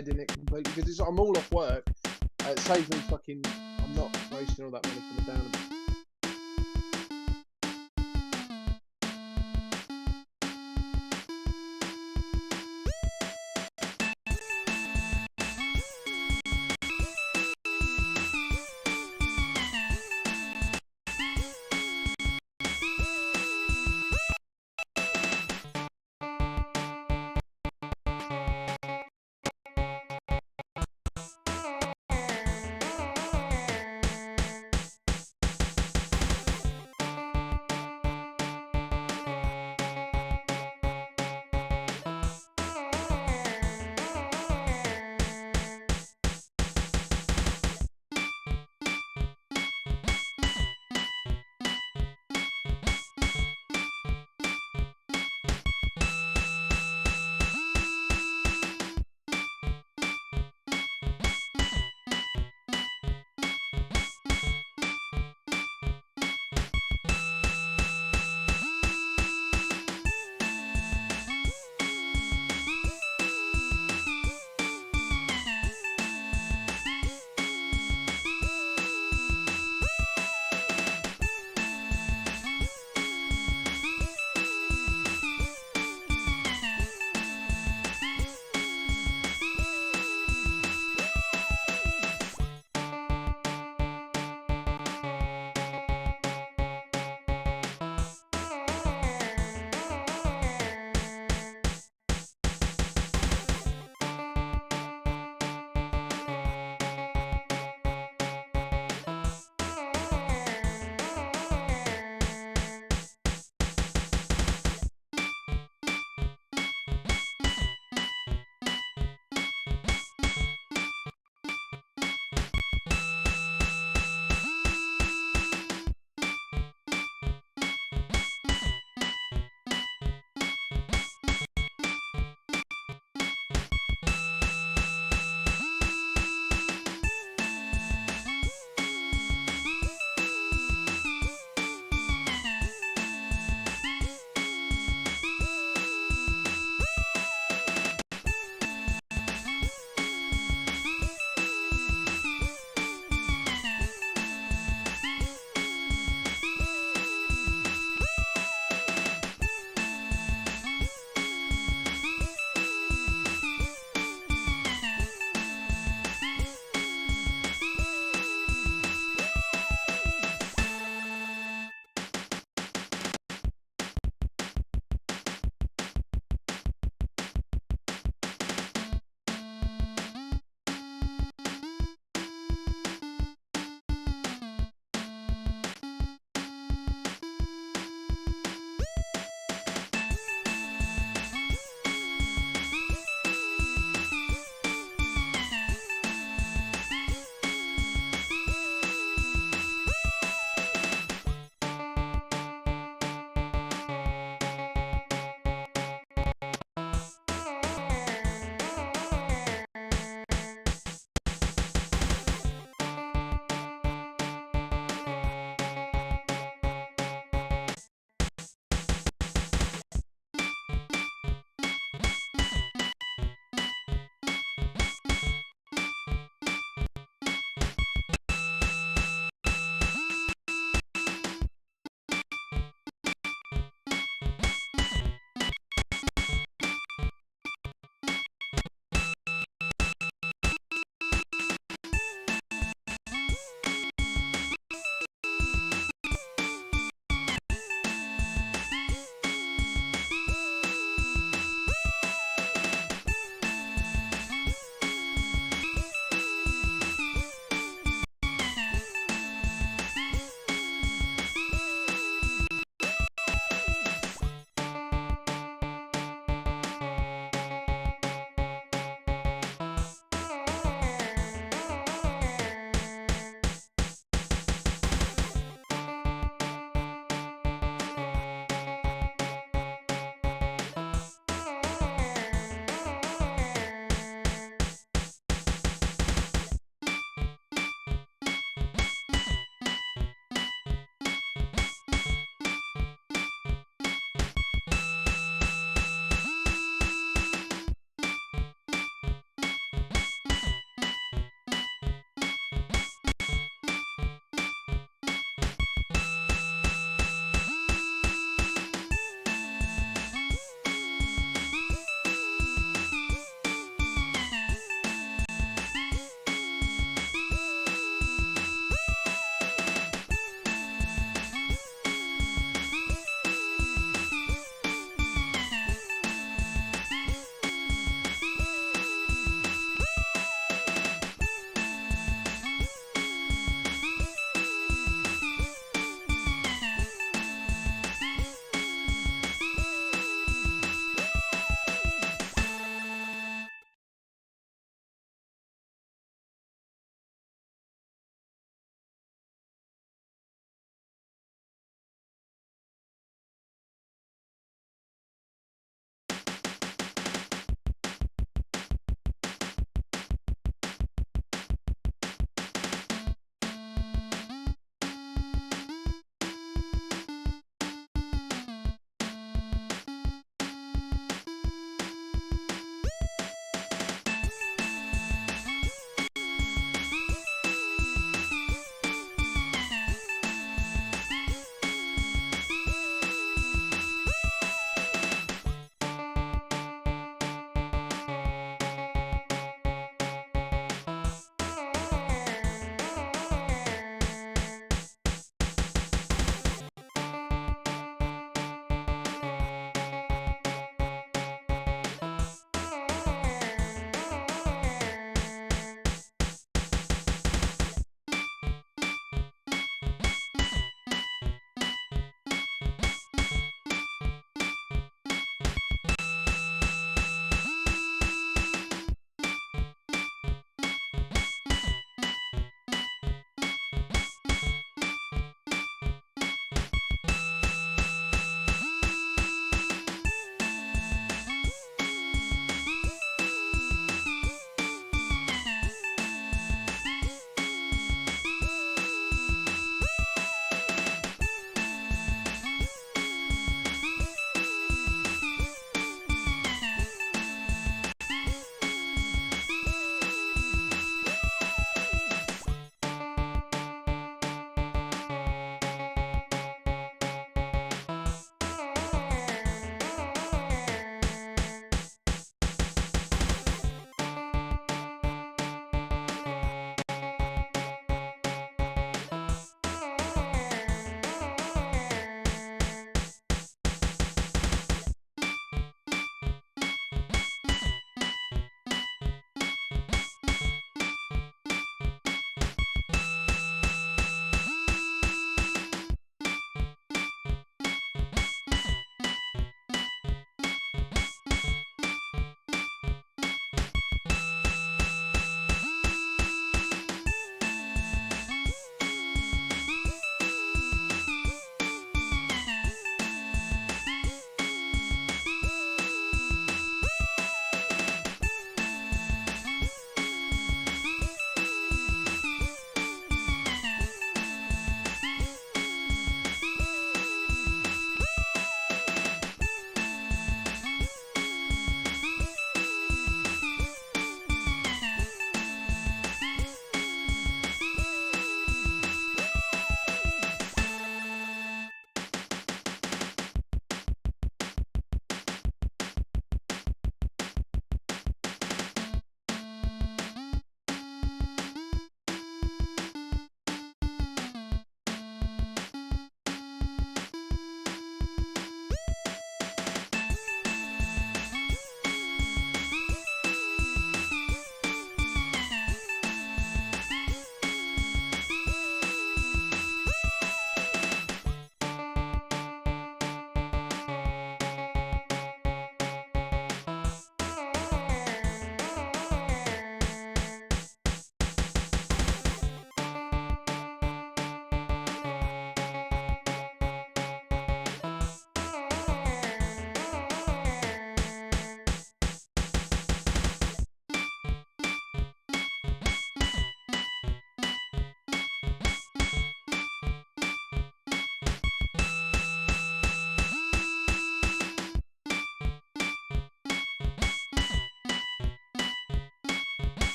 head in it completely because I'm all off work. It saves me fucking. I'm not wasting all that money for the down.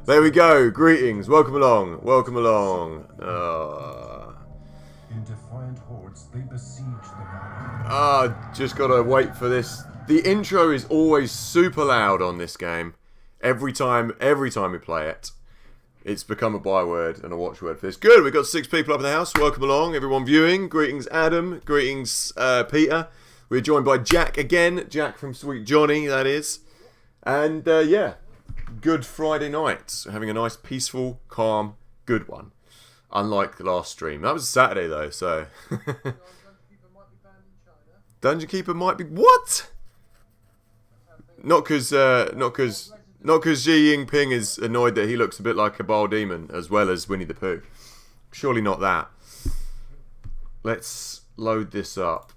There we go. Greetings. Welcome along. Welcome along. In defiant hordes, they besiege the Just gotta wait for this. The intro is always super loud on this game. Every time we play it. It's become a byword and a watchword for this. Good, we've got 6 people up in the house. Welcome along, everyone viewing. Greetings, Adam. Greetings, Peter. We're joined by Jack again. Jack from Sweet Johnny, that is. And, yeah. Good Friday night. Having a nice, peaceful, calm, good one. Unlike the last stream. That was Saturday, though, so... Dungeon Keeper might be... What? Not because Xi Jinping is annoyed that he looks a bit like a Bile Demon, as well as Winnie the Pooh. Surely not that. Let's load this up.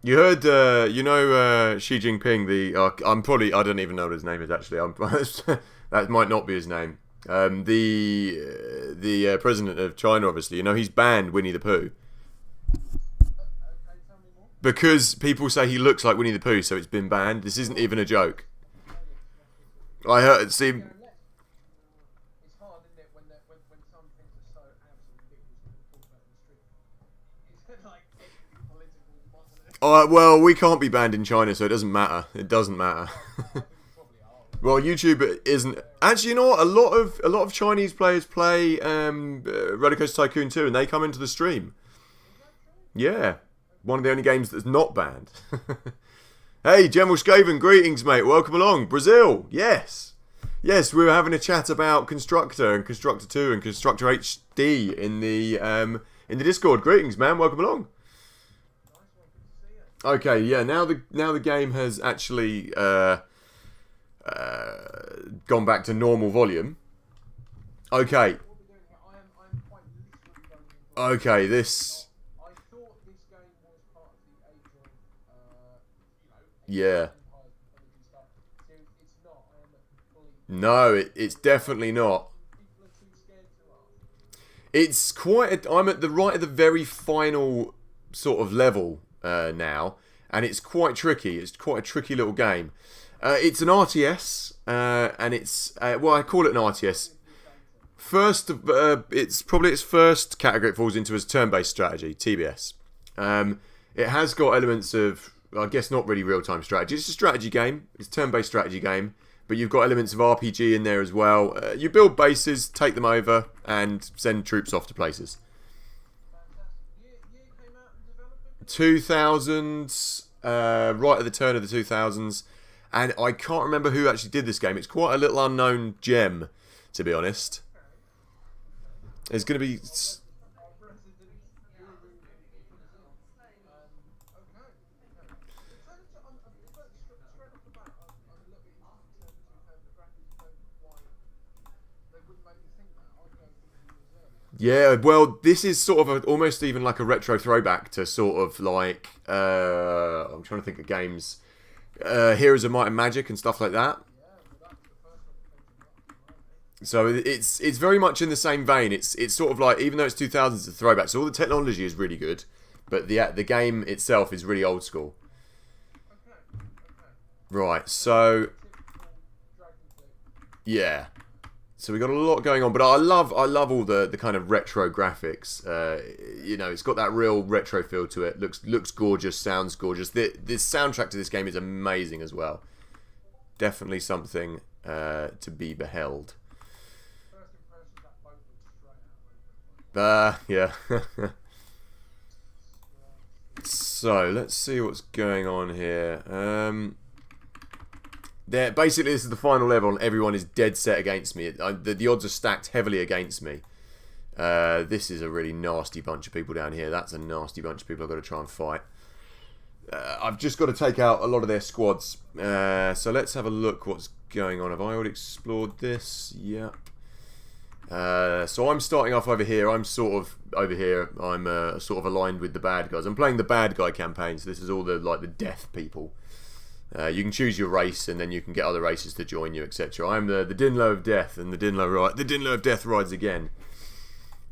You heard, Xi Jinping, I don't even know what his name is, actually. That might not be his name. The president of China, obviously, he's banned Winnie the Pooh. Because people say he looks like Winnie the Pooh, so it's been banned. This isn't even a joke. I heard, see... It's hard, isn't it, when some things are so absolutely ridiculous that we talk about in the street. It's like political. Well, we can't be banned in China, so it doesn't matter. It doesn't matter. Well, YouTube isn't... Actually, you know what? A lot of Chinese players play Roller Coaster Tycoon 2, and they come into the stream. Yeah. One of the only games that's not banned. Hey, General Skaven, greetings, mate. Welcome along. Brazil, yes. Yes, we were having a chat about Constructor and Constructor 2 and Constructor HD in the Discord. Greetings, man. Welcome along. Okay, yeah. Now the game has actually gone back to normal volume. Okay. Okay, this. Yeah. No, it's definitely not. It's quite... I'm at the very final sort of level now, and it's quite tricky. It's quite a tricky little game. It's an RTS, and it's... well, I call it an RTS. First, it's probably its first category it falls into as turn-based strategy, TBS. It has got elements of... I guess not really real-time strategy. It's a strategy game. It's a turn-based strategy game. But you've got elements of RPG in there as well. You build bases, take them over, and send troops off to places. 2000s, right at the turn of the 2000s. And I can't remember who actually did this game. It's quite a little unknown gem, to be honest. There's going to be... Yeah, well, this is sort of almost even like a retro throwback to sort of like, I'm trying to think of games, Heroes of Might and Magic and stuff like that. So it's very much in the same vein. It's sort of like, even though it's 2000s, it's a throwback. So all the technology is really good, but the game itself is really old school. Right, so yeah. So we got a lot going on, but I love all the kind of retro graphics. It's got that real retro feel to it. Looks gorgeous, sounds gorgeous. The soundtrack to this game is amazing as well. Definitely something to be beheld. Yeah. So let's see what's going on here. Basically, this is the final level, and everyone is dead set against me. The odds are stacked heavily against me. This is a really nasty bunch of people down here. That's a nasty bunch of people I've got to try and fight. I've just got to take out a lot of their squads. So let's have a look what's going on. Have I already explored this? Yep. So I'm starting off over here. I'm sort of over here. I'm sort of aligned with the bad guys. I'm playing the bad guy campaign, so this is all the death people. You can choose your race, and then you can get other races to join you, etc. I'm the Dinlo of Death, and the Dinlo of Death rides again.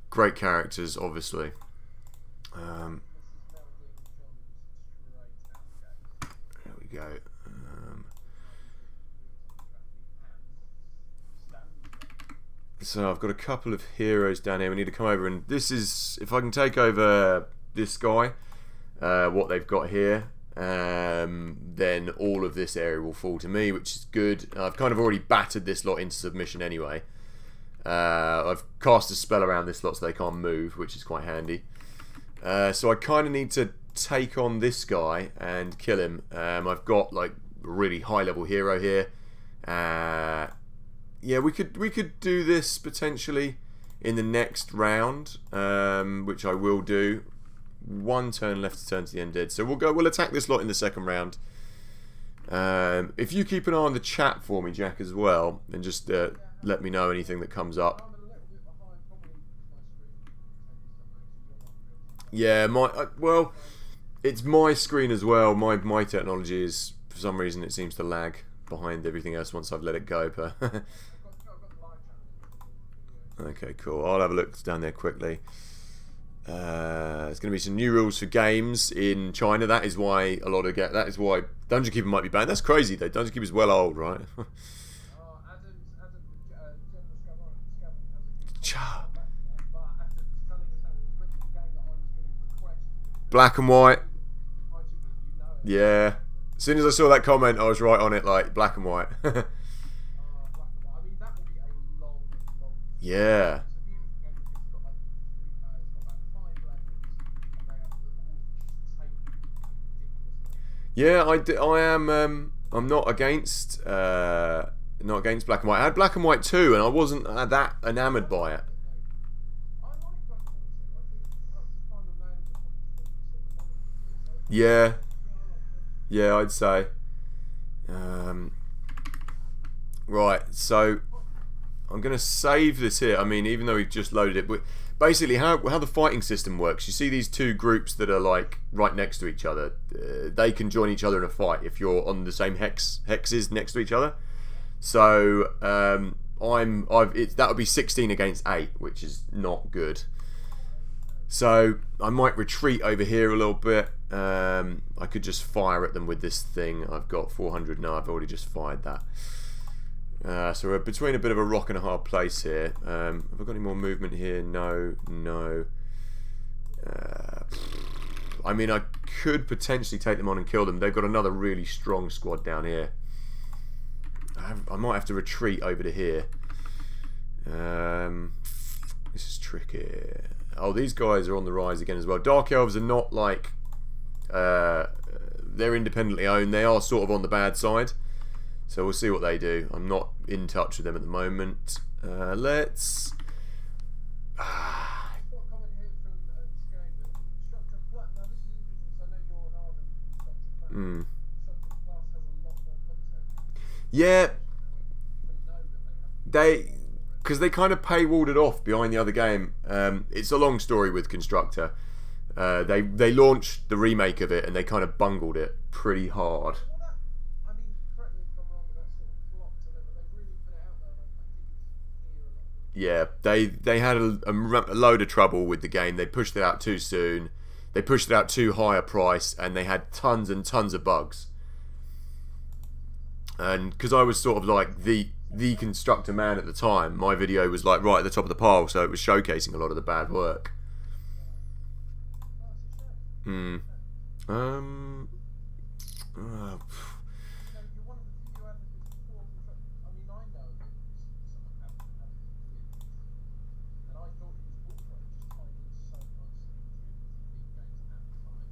Great characters, obviously. There we go. So I've got a couple of heroes down here. We need to come over, and this is, if I can take over this guy, what they've got here, then all of this area will fall to me, which is good. I've kind of already battered this lot into submission anyway. I've cast a spell around this lot so they can't move, which is quite handy. So I kind of need to take on this guy and kill him. I've got like a really high level hero here. Yeah, we could do this potentially in the next round, which I will do. One turn left to turn to the undead, so we'll attack this lot in the second round. If you keep an eye on the chat for me, Jack, as well, and just let me know anything that comes up. Yeah, well, it's my screen as well. My technology is, for some reason, it seems to lag behind everything else once I've let it go. But okay, cool. I'll have a look down there quickly. There's going to be some new rules for games in China. That is why that is why Dungeon Keeper might be banned. That's crazy though. Dungeon Keeper's well old, right? Black and white. Yeah. As soon as I saw that comment, I was right on it. Like black and white. Yeah. Yeah, I am. I'm not against black and white. I had black and white too, and I wasn't that enamoured by it. Yeah, yeah, I'd say. Right, so I'm gonna save this here. I mean, even though we've just loaded it, but basically how the fighting system works. You see these two groups that are like right next to each other. They can join each other in a fight if you're on the same hexes next to each other. So that would be 16 against 8, which is not good. So I might retreat over here a little bit. I could just fire at them with this thing. I've got 400 now. I've already just fired that. So we're between a bit of a rock and a hard place here. Have I got any more movement here? No, no. I mean, I could potentially take them on and kill them. They've got another really strong squad down here. I might have to retreat over to here. This is tricky. Oh, these guys are on the rise again as well. Dark Elves are not like... they're independently owned. They are sort of on the bad side. So we'll see what they do. I'm not in touch with them at the moment. Let's... Yeah, because they kind of paywalled it off behind the other game. It's a long story with Constructor. They launched the remake of it and they kind of bungled it pretty hard. Yeah, they had a load of trouble with the game. They pushed it out too soon. They pushed it out too high a price, and they had tons and tons of bugs. And because I was sort of like the Constructor man at the time, my video was like right at the top of the pile, so it was showcasing a lot of the bad work.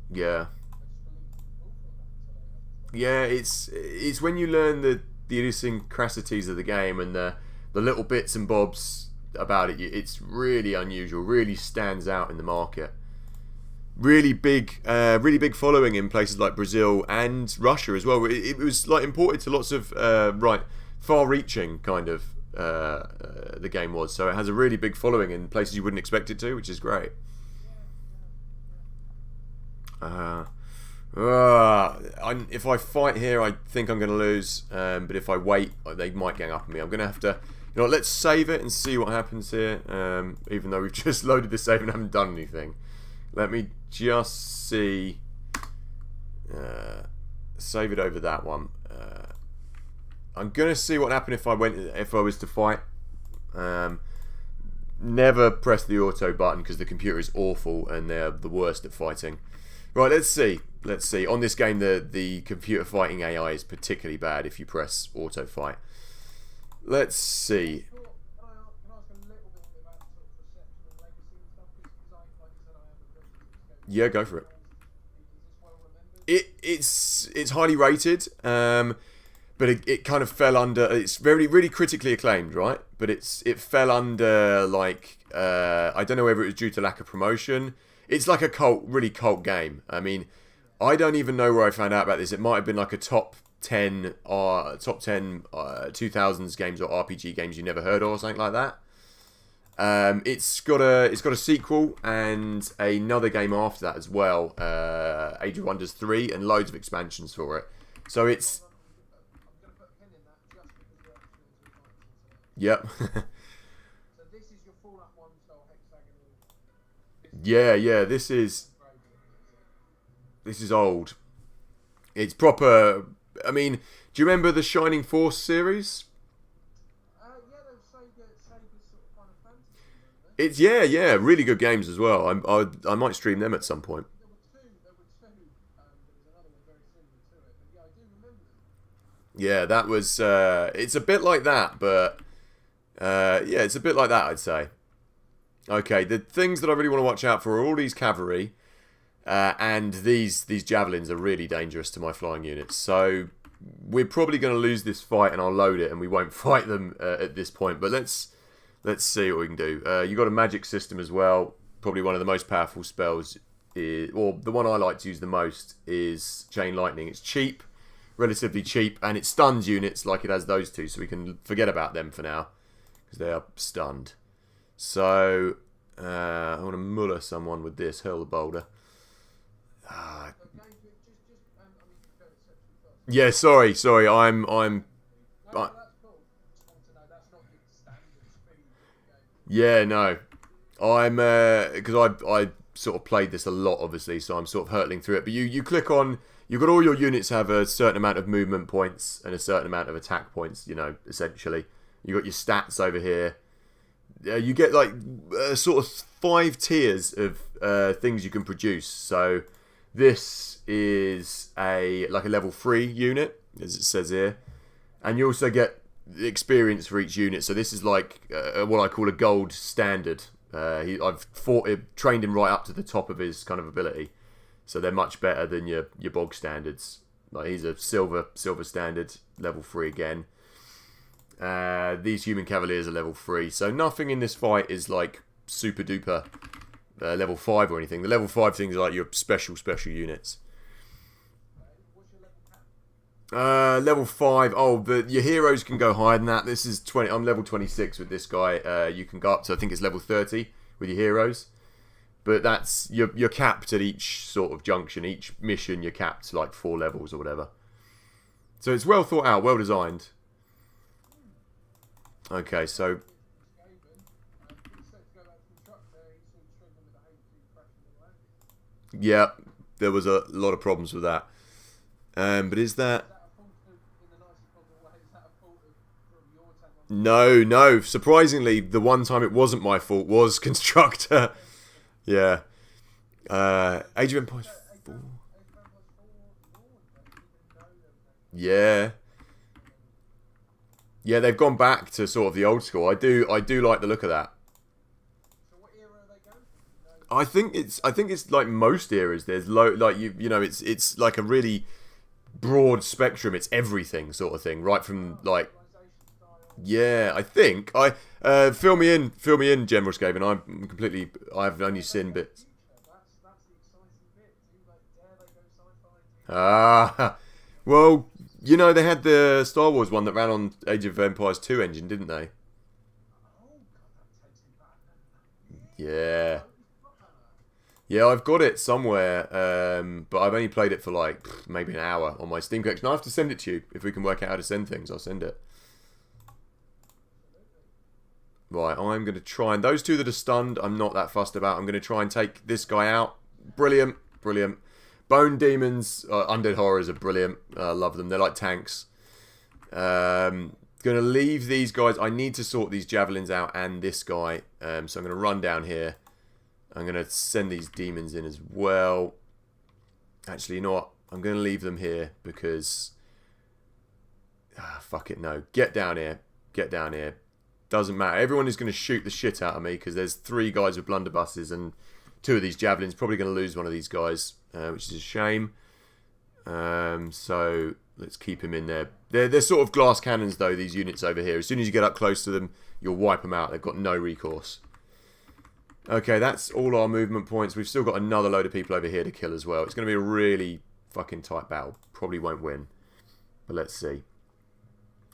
Yeah. Yeah, it's when you learn the idiosyncrasies of the game and the little bits and bobs about it. It's really unusual. Really stands out in the market. Really big following in places like Brazil and Russia as well. It was like imported to lots of far-reaching kind of the game was. So it has a really big following in places you wouldn't expect it to, which is great. If I fight here, I think I'm going to lose. But if I wait, they might gang up on me. I'm going to have to... You know, let's save it and see what happens here. Even though we've just loaded the save and haven't done anything. Let me just see. Save it over that one. I'm going to see what happened if I was to fight. never press the auto button because the computer is awful and they're the worst at fighting. Right, let's see. Let's see. On this game, the computer fighting AI is particularly bad if you press auto fight. Let's see. Can I ask a little bit about sort of reception and legacy and stuff? Because like I said, I have a very Yeah, go for it. Is this well remembered? It's highly rated, but it kind of fell under. It's really critically acclaimed, right? But it fell under like I don't know whether it was due to lack of promotion. It's like a really cult game. I mean, I don't even know where I found out about this. It might have been like a top 10 2000s games or RPG games you never heard of or something like that. It's got a sequel and another game after that as well, Age of Wonders 3, and loads of expansions for it. So it's I'm going to put a pin in that just because we're actually into it. yep. So this is your Fallout 1 style hexagonal. yeah. This is old. It's proper. I mean, do you remember the Shining Force series? Yeah, those Sega's sort of Final Fantasy, weren't they? It's yeah, really good games as well. I might stream them at some point. There were two. There was another one very similar to it. But yeah, I do remember them. Yeah, that was. It's a bit like that, but yeah, it's a bit like that, I'd say. Okay, the things that I really want to watch out for are all these cavalry, and these javelins are really dangerous to my flying units. So we're probably going to lose this fight, and I'll load it, and we won't fight them at this point. But let's see what we can do. You got a magic system as well. Probably one of the most powerful spells, or the one I like to use the most, is Chain Lightning. It's cheap, relatively cheap, and it stuns units like it has those two, so we can forget about them for now because they are stunned. So I want to muller someone with this. Hurl the boulder. Yeah, sorry. I'm. That's cool. Just want to know that's not your standard speed game. Yeah, no. I'm because I sort of played this a lot, obviously, so I'm sort of hurtling through it. But you click on. You've got all your units have a certain amount of movement points and a certain amount of attack points. You know, essentially, you got your stats over here. You get like sort of 5 tiers of things you can produce. So this is like a level 3 unit, as it says here, and you also get experience for each unit. So this is like what I call a gold standard. I've trained him right up to the top of his kind of ability, so they're much better than your bog standards. Like he's a silver standard, level 3 again. These human cavaliers are level 3, so nothing in this fight is like super duper level 5 or anything. The level 5 things are like your special units. What's your level cap? Level 5. Oh, your heroes can go higher than that. This is 20. I'm level 26 with this guy. You can go up to, I think it's level 30 with your heroes. But that's you're capped at each sort of junction, each mission. You're capped to like 4 levels or whatever. So it's well thought out, well designed. Okay, so yeah, there was a lot of problems with that. But is that? No. Surprisingly, the one time it wasn't my fault was Constructor. Yeah. Age of Empires 4. Yeah. Yeah, they've gone back to sort of the old school. I do like the look of that. So what era are they going for? I think it's like most eras. There's you know it's like a really broad spectrum. It's everything sort of thing, right from like yeah. I think fill me in, General Skaven. I've only seen bits. That's the exciting bit. Dare they go sci-fi? Well, you know they had the Star Wars one that ran on Age of Empires 2 engine, didn't they? Oh god, that takes me back. Yeah. Yeah, I've got it somewhere, but I've only played it for like maybe an hour on my Steam collection. I have to send it to you. If we can work out how to send things, I'll send it. Right, I'm going to try, and those two that are stunned, I'm not that fussed about. I'm going to try and take this guy out. Brilliant. Bone Demons, Undead Horrors are brilliant. I love them. They're like tanks. Gonna leave these guys. I need to sort these javelins out and this guy. So I'm gonna run down here. I'm gonna send these demons in as well. Actually, you know what? I'm gonna leave them here because fuck it, no. Get down here. Get down here. Doesn't matter. Everyone is gonna shoot the shit out of me because there's 3 guys with blunderbusses and 2 of these javelins. Probably gonna lose one of these guys, which is a shame. So let's keep him in there. They're sort of glass cannons though, these units over here. As soon as you get up close to them, you'll wipe them out. They've got no recourse. Okay, that's all our movement points. We've still got another load of people over here to kill as well. It's going to be a really fucking tight battle. Probably won't win. But let's see.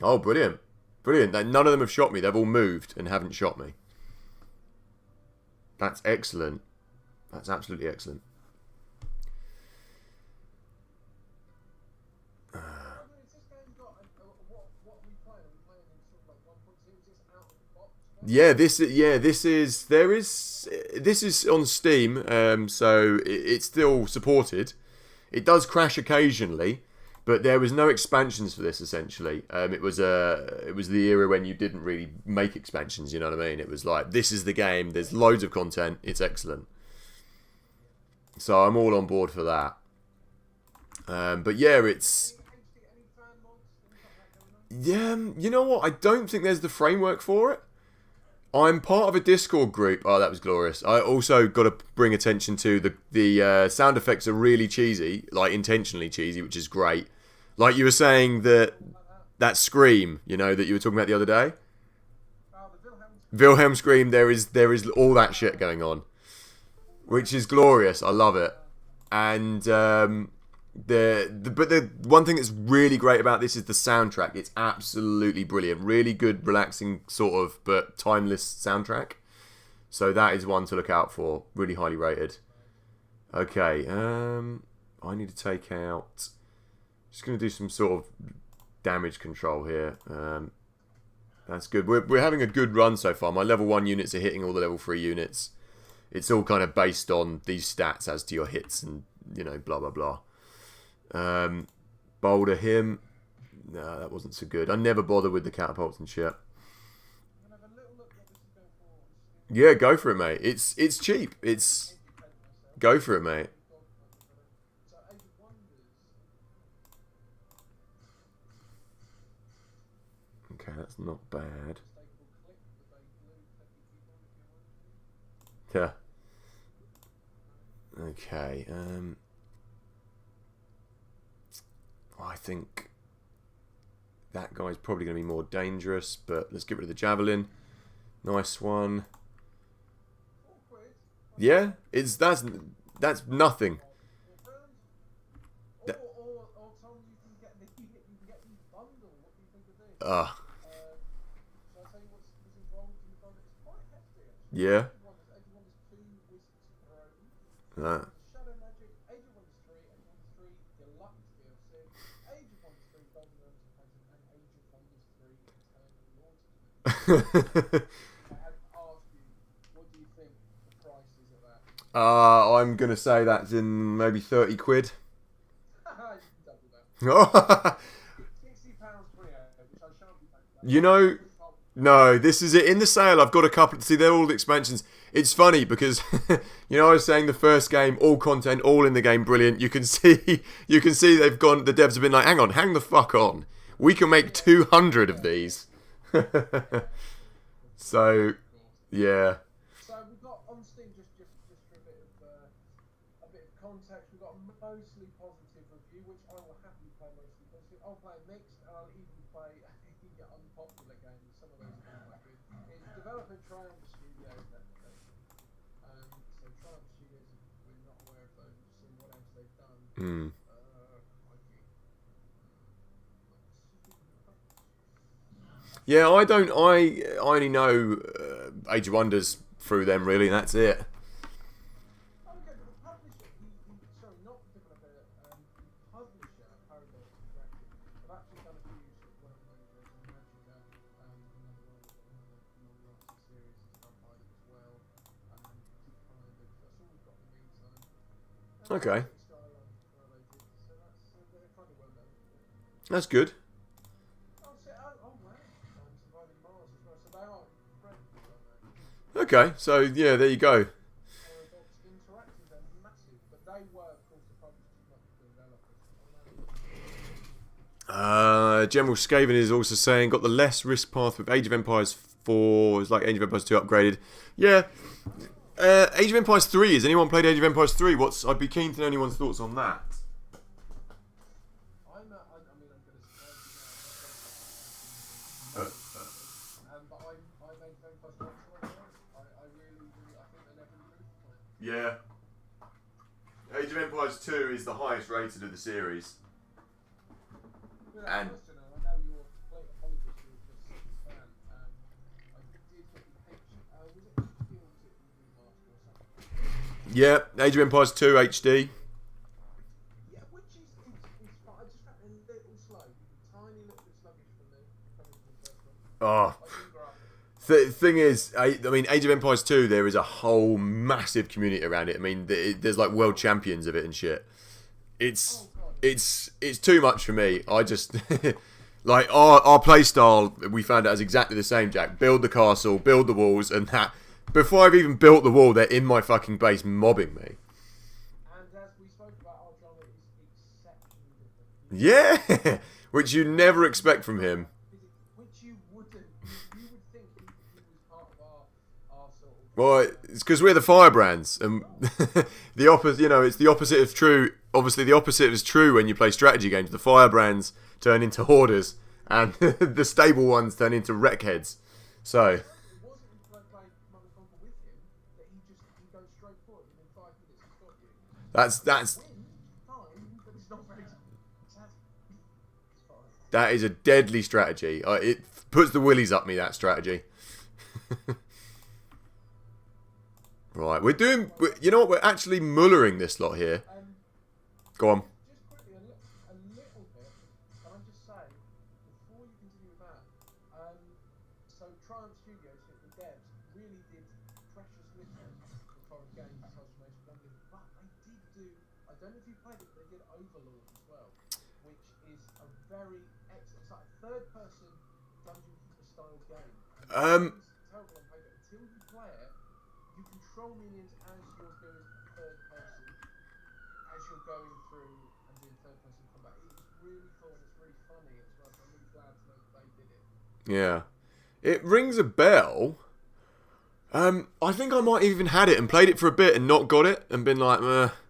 Oh, brilliant. Brilliant. None of them have shot me. They've all moved and haven't shot me. That's excellent. That's absolutely excellent. Yeah, this is on Steam, so it's still supported. It does crash occasionally, but there was no expansions for this essentially. It was the era when you didn't really make expansions. You know what I mean? It was like, this is the game. There's loads of content. It's excellent. So I'm all on board for that. But yeah, it's. Yeah, you know what? I don't think there's the framework for it. I'm part of a Discord group. Oh, that was glorious. I also got to bring attention to the sound effects are really cheesy, like intentionally cheesy, which is great. Like you were saying that scream, you know, that you were talking about the other day. Wilhelm scream. There is all that shit going on, which is glorious. I love it. And the one thing that's really great about this is the soundtrack. It's absolutely brilliant. Really good, relaxing sort of, but timeless soundtrack. So that is one to look out for. Really highly rated. Okay, I need to take out. Just going to do some sort of damage control here. That's good. We're having a good run so far. My level 1 units are hitting all the level 3 units. It's all kind of based on these stats as to your hits and, you know, blah blah blah. Boulder him. No, that wasn't so good. I never bother with the catapults and shit. Yeah, go for it, mate. It's cheap. Go for it, mate. Okay, that's not bad. Yeah. Okay. I think that guy's probably going to be more dangerous, but let's get rid of the javelin. Nice one. Yeah, that's nothing. Yeah. I'm gonna say that's in maybe 30 quid. You know, no, this is it. In the sale, I've got a couple. See, they're all the expansions. It's funny because, you know, I was saying the first game, all content, all in the game, brilliant. You can see they've gone. The devs have been like, hang the fuck on. We can make 200 of these. So, yeah. So we've got on Steam just for a bit of context. We've got a mostly positive review, which I will happily play mostly positive. I'll play mixed, and I'll even play unpopular games. Some of those are quite good. It's developed by Triumph Studios. So Triumph Studios, we're not aware of those, and what else they've done. Yeah, I only know Age of Wonders through them, really, and that's it. Okay, but the publisher, sorry, not the developer, the publisher, Paradox Interactive, have actually done a few sort of well-known versions of Magica, another non-lasting series is done by them as well, that's all we've got in the meantime. Okay. So they're kind of well known. That's good. Oh, wow. Okay, so yeah, there you go. Paradox Interactive, they're massive, but they were, of course, the publishers, not the developers. General Skaven is also saying got the less risk path with Age of Empires 4. It's like Age of Empires 2 upgraded. Yeah. Age of Empires 3. Has anyone played Age of Empires 3? I'd be keen to know anyone's thoughts on that. I mean, I'm going to surprise you now. But I made them plus one for it. I really, I think they never improved on it. Yeah. Age of Empires 2 is the highest rated of the series. Without question, I know you're a complete apologist, you're just such a fan. I did get the picture. Was it HD or was it remastered or something? Yeah, Age of Empires 2 HD. Yeah, which is fine. I just found it a little slow. Tiny little bit sluggish for me coming from the first one. Oh. I didn't grow up with it. Thing is, I mean, Age of Empires 2, there is a whole massive community around it. I mean, there's like world champions of it and shit. It's too much for me. I just like our play style. We found out is exactly the same. Jack, build the castle, build the walls, and that. Before I've even built the wall, they're in my fucking base mobbing me. And as we spoke about, our genre is exceptionally different. Yeah, which you never expect from him. Which you wouldn't. You would think he was part of our sort of. Well, it's because we're the firebrands, and the opposite. You know, it's the opposite of true. Obviously, the opposite is true when you play strategy games. The firebrands turn into hoarders, and the stable ones turn into wreckheads. So. It wasn't like playing Command and Conquer with him that he goes straight for it within 5 minutes. He's got you. That's. Win, fine, but it's not very. It's fine. That is a deadly strategy. It puts the willies up me, that strategy. Right, you know what, we're actually mullering this lot here. Go on. Just quickly, a little bit, can I just say, before you continue with that, so Triumph Studios, the devs, really did precious little for foreign games transformation bundling, but they did do, I don't know if you played it, but they did Overlord as well, which is a very excellent, it's like a third-person Dungeon Keeper style game. And it's terrible on paper. Until you play it, you control minions as you're doing third person, as you're going through and doing third person combat. It's really cool and it's really funny as well. So I'm really glad to know that they did it. Yeah. It rings a bell. I think I might have even had it and played it for a bit and not got it and been like, meh. That'd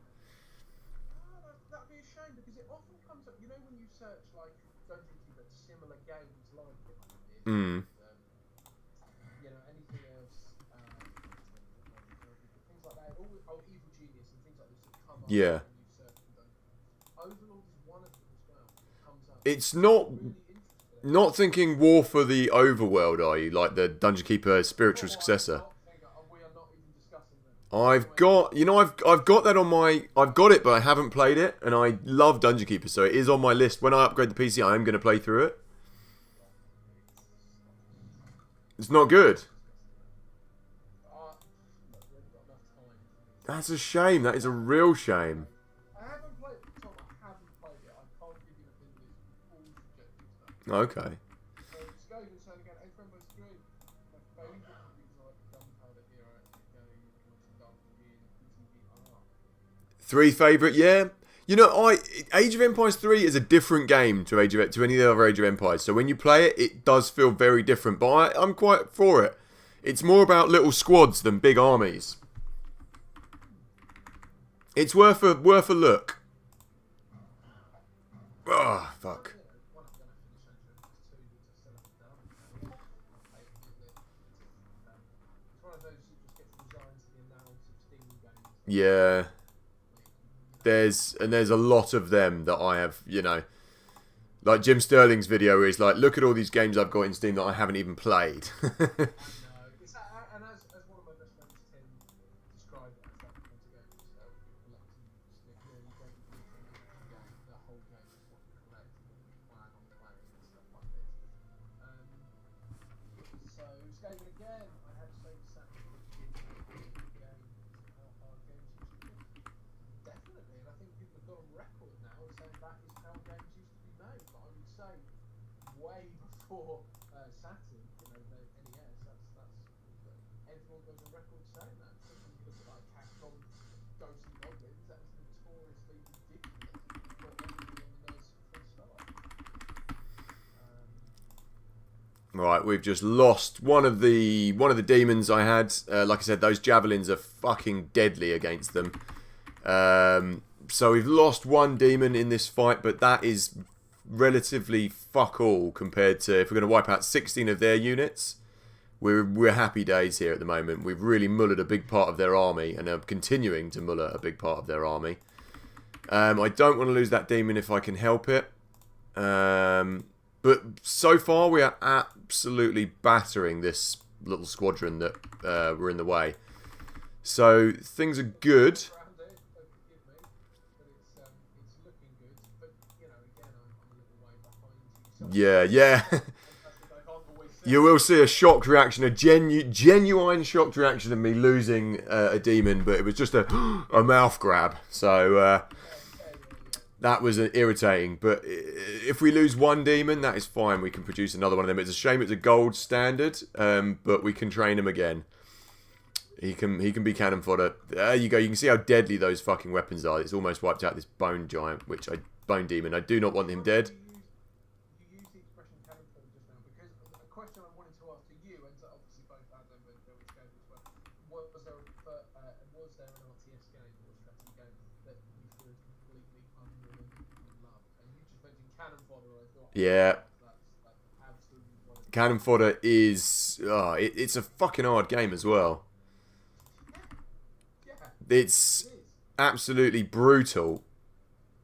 be a shame because it often comes up, you know, when you search like Dungeon Keeper, similar games like it. You know, anything else, things like that. Evil Genius and things like this that come up when you search for Dungeon Keeper. Overlord is one of them as well. It comes up. It's not thinking War for the Overworld, are you? Like the Dungeon Keeper spiritual successor. We are not even discussing that. I've got that on my, I've got it, but I haven't played it, and I love Dungeon Keeper, so it is on my list. When I upgrade the PC, I am going to play through it. It's not good. That's a shame. That is a real shame. I haven't played it, Tom. I haven't played it. I can't give you an opinion. It's all subjective stuff. Okay. So, Skaven saying again, Age of Empires 3, my favourite movies are like Gunpowder Hero, going Dark Years, PTBR. 3 favourite, yeah. You know, Age of Empires 3 is a different game to any of the other Age of Empires. So when you play it, it does feel very different. But I'm quite for it. It's more about little squads than big armies. It's worth a look. Oh, fuck. Yeah. There's a lot of them that I have, you know. Like Jim Sterling's video where he's like, look at all these games I've got in Steam that I haven't even played. And as one of my best friends, Tim, described it as that kind of game, so you don't need to the whole game is what you collect and plan on playing and stuff like this. So, Skaven again, I have to say, how hard games used to be. Definitely, and I think people have got on record now saying that is how games used to be made. But I would say, way before Saturn, you know, the NES, that's everyone sure there's a record saying that. Especially when you look at like Capcom Ghosts and Goblins, that was notoriously ridiculous. Got everything on the nose from start. Right, we've just lost one of the demons I had. Like I said, those javelins are fucking deadly against them. So we've lost one demon in this fight, but that is relatively fuck all compared to if we're going to wipe out 16 of their units. We're happy days here at the moment. We've really mullered a big part of their army and are continuing to muller a big part of their army. I don't want to lose that demon if I can help it. But so far we are absolutely battering this little squadron that were in the way. So things are good. Yeah. You will see a shocked reaction, a genuine shocked reaction of me losing a demon, but it was just a mouth grab. So that was irritating. But if we lose one demon, that is fine. We can produce another one of them. It's a shame it's a gold standard, but we can train him again. He can be cannon fodder. There you go. You can see how deadly those fucking weapons are. It's almost wiped out this bone giant, bone demon. I do not want him dead. Yeah. Cannon fodder is... it's a fucking hard game as well. It's absolutely brutal.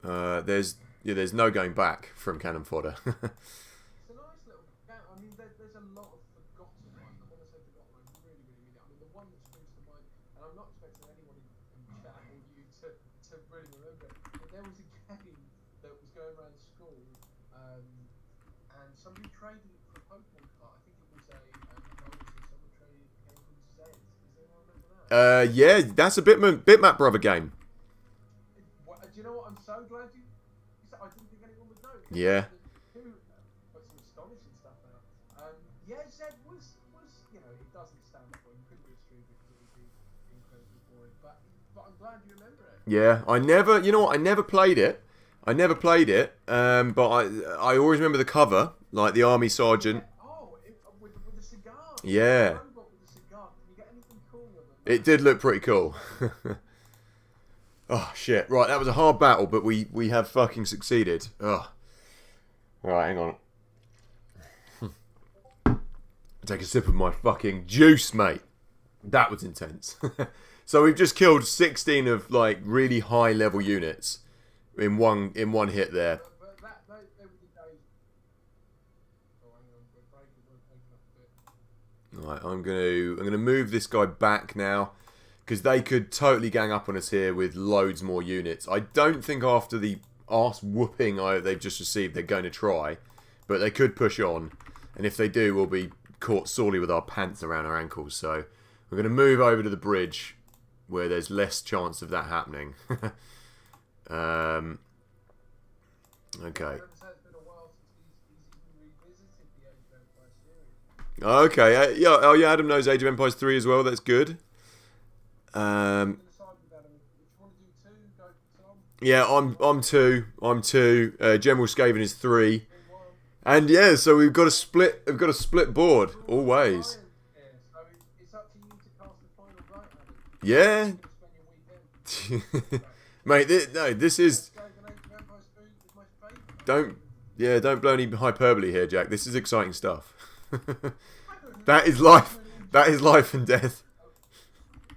There's no going back from cannon fodder. It's a nice little game. I mean, there's a lot of forgotten ones. I want to say forgotten. I really mean it. I mean, the one that springs to mind, and I'm not expecting anyone in chat or you to really remember it, but there was a game that was going around school, and somebody traded it for a Pokemon card. I think it was someone traded a game called Zed. Does anyone remember that? Yeah, that's a Bitmap Brother game. Do you know what? I'm so glad you said. I didn't think anyone would know. Yeah. Got some astonishing stuff now. Yeah, Zed was it doesn't stand for. You couldn't do a stream because it would be incredibly boring. But I'm glad you remember it. Yeah, I never played it. But I always remember the cover, like the army sergeant. Oh, with the cigar. Yeah. The robot with the cigar. Can you get anything cooler than that? It did look pretty cool. Oh shit! Right, that was a hard battle, but we have fucking succeeded. Oh. Right, hang on. Take a sip of my fucking juice, mate. That was intense. So we've just killed 16 of like really high level units in one hit there. But they were the days. Oh, hang on, we're breaking up a bit. Right, I'm gonna move this guy back now because they could totally gang up on us here with loads more units. I don't think after the arse whooping they've just received they're going to try, but they could push on, and if they do, we'll be caught sorely with our pants around our ankles. So we're going to move over to the bridge where there's less chance of that happening. Okay. Okay. Yeah. Oh yeah. Adam knows Age of Empires 3 as well. That's good. Yeah. I'm 2. General Skaven is 3. And yeah. So we've got a split. We've got a split board always. Yeah. Mate, this is... Don't blow any hyperbole here, Jack. This is exciting stuff. That is life. That is life and death.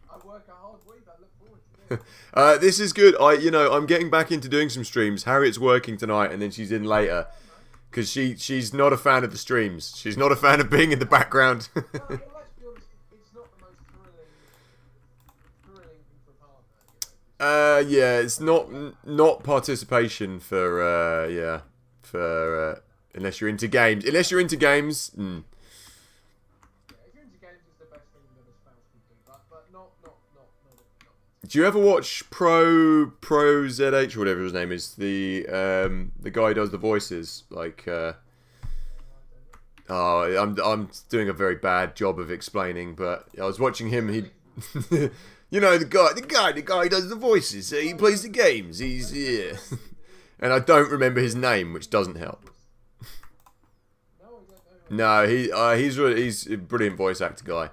I work a hard week. I look forward to this is good. I'm getting back into doing some streams. Harriet's working tonight, and then she's in later. Because she's not a fan of the streams. She's not a fan of being in the background. Well, let's be honest, it's not the most thrilling thing for a partner. Yeah, it's not participation for unless you're into games. Unless you're into games. Yeah, if you're into games, it's the best thing that a spouse can do. But not. Do you ever watch Pro ZH or whatever his name is? The guy who does the voices, like Oh, I'm doing a very bad job of explaining, but I was watching him. He, you know, the guy who does the voices. He plays the games. He's yeah, and I don't remember his name, which doesn't help. No, he's a brilliant voice actor guy.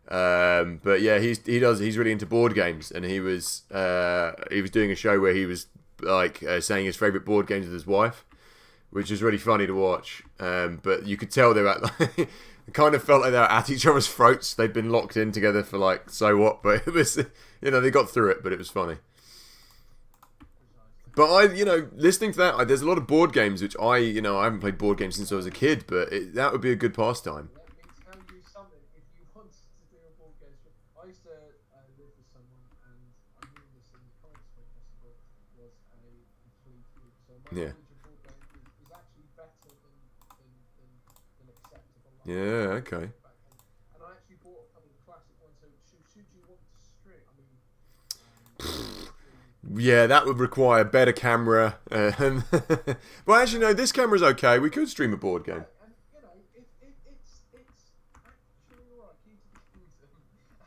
But yeah, he's really into board games, and he was doing a show where he was like saying his favorite board games with his wife, which is really funny to watch. But you could tell they were it kind of felt like they were at each other's throats. They'd been locked in together for like so what, but it was they got through it, but it was funny. But listening to that, there's a lot of board games which I haven't played board games since I was a kid, but that would be a good pastime. Let me tell you something. If you wanted to do a board game, I used to live with someone, and I knew this in the Comics Festival was a complete group. So my Yeah. knowledge of board games is actually better than acceptable. Yeah. Okay. And I actually bought a couple of classic ones. So should you want to stream? I mean. Yeah, that would require a better camera. Well, actually, no, this camera's okay. We could stream a board game. And it's actually alright. Key to the kingdom.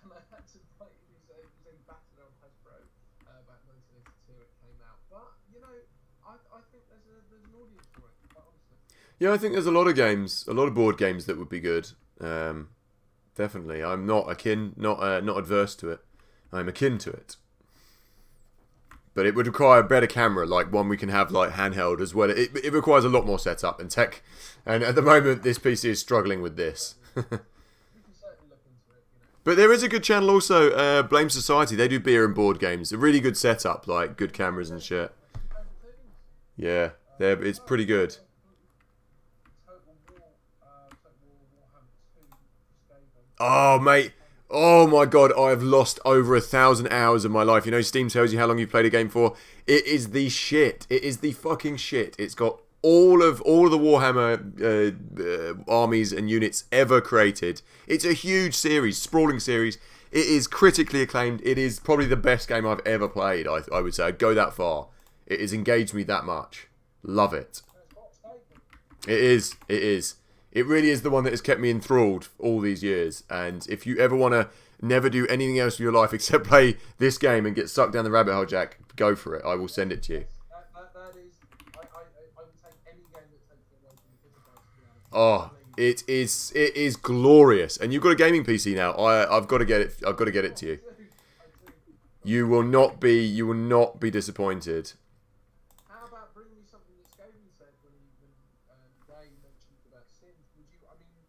And I had to buy it. It was a battered on Hasbro back in 1982 it came out. But I think there's an audience for it. Quite honestly. Yeah, I think there's a lot of board games that would be good. Definitely, I'm not adverse to it. I'm akin to it. But it would require a better camera, like one we can have like handheld as well. It requires a lot more setup and tech. And at the moment, this PC is struggling with this. We can certainly look into it. But there is a good channel also, Blame Society. They do beer and board games. A really good setup, like good cameras and shit. Yeah, it's pretty good. Oh, mate. Oh my god, I have lost over 1,000 hours of my life. Steam tells you how long you've played a game for. It is the shit. It is the fucking shit. It's got all of the Warhammer armies and units ever created. It's a huge series, sprawling series. It is critically acclaimed. It is probably the best game I've ever played, I would say. I'd go that far. It has engaged me that much. Love it. It is. It is. It really is the one that has kept me enthralled all these years. And if you ever want to never do anything else with your life except play this game and get sucked down the rabbit hole, Jack, go for it. I will send it to you. That is, I would take any game that takes it away from the physical, to be honest. Oh, it is glorious. And you've got a gaming PC now. I've got to get it. I've got to get it to you. You will not be disappointed. How about bringing me something that Skaven said when Ray mentioned about Sims?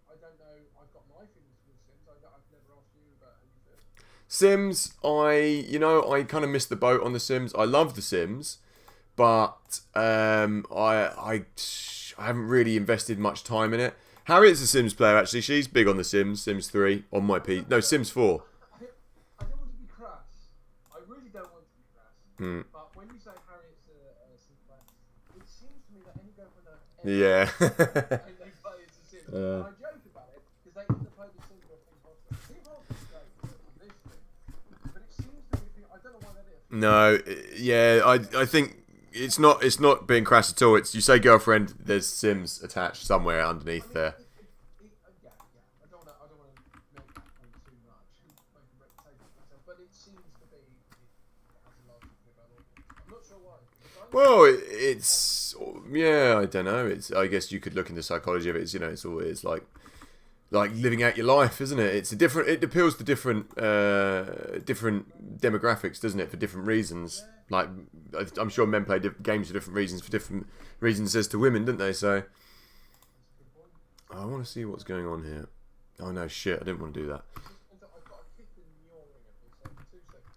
I don't know. I've got my feelings with Sims. I've never asked you about anything. Sims, I kind of missed the boat on the Sims. I love the Sims, but I haven't really invested much time in it. Harriet's a Sims player, actually. She's big on the Sims. Sims 3 on my PC. No, Sims 4. I don't want to be crass. I really don't want to be crass. But when you say Harriet's a Sims player, it seems to me that any girlfriend I've ever Yeah. they play as a Sims. And I joke about it because they either play the Sims or Team Hospital. Team Hospital's great for this thing, but it seems to me, I don't know why that is. No, yeah, I think it's not being crass at all. It's you say girlfriend, there's Sims attached somewhere underneath there. Yeah. I don't want to make that point too much, make a reputation for myself, but it seems to be it has a lot to do about it. I'm not sure why. Well, it's I don't know. I guess you could look into psychology of it. It's like living out your life, isn't it? It appeals to different demographics, doesn't it? For different reasons. Yeah. Like I'm sure men play games for different reasons, as to women, don't they? So I want to see what's going on here. Oh no, shit! I didn't want to do that.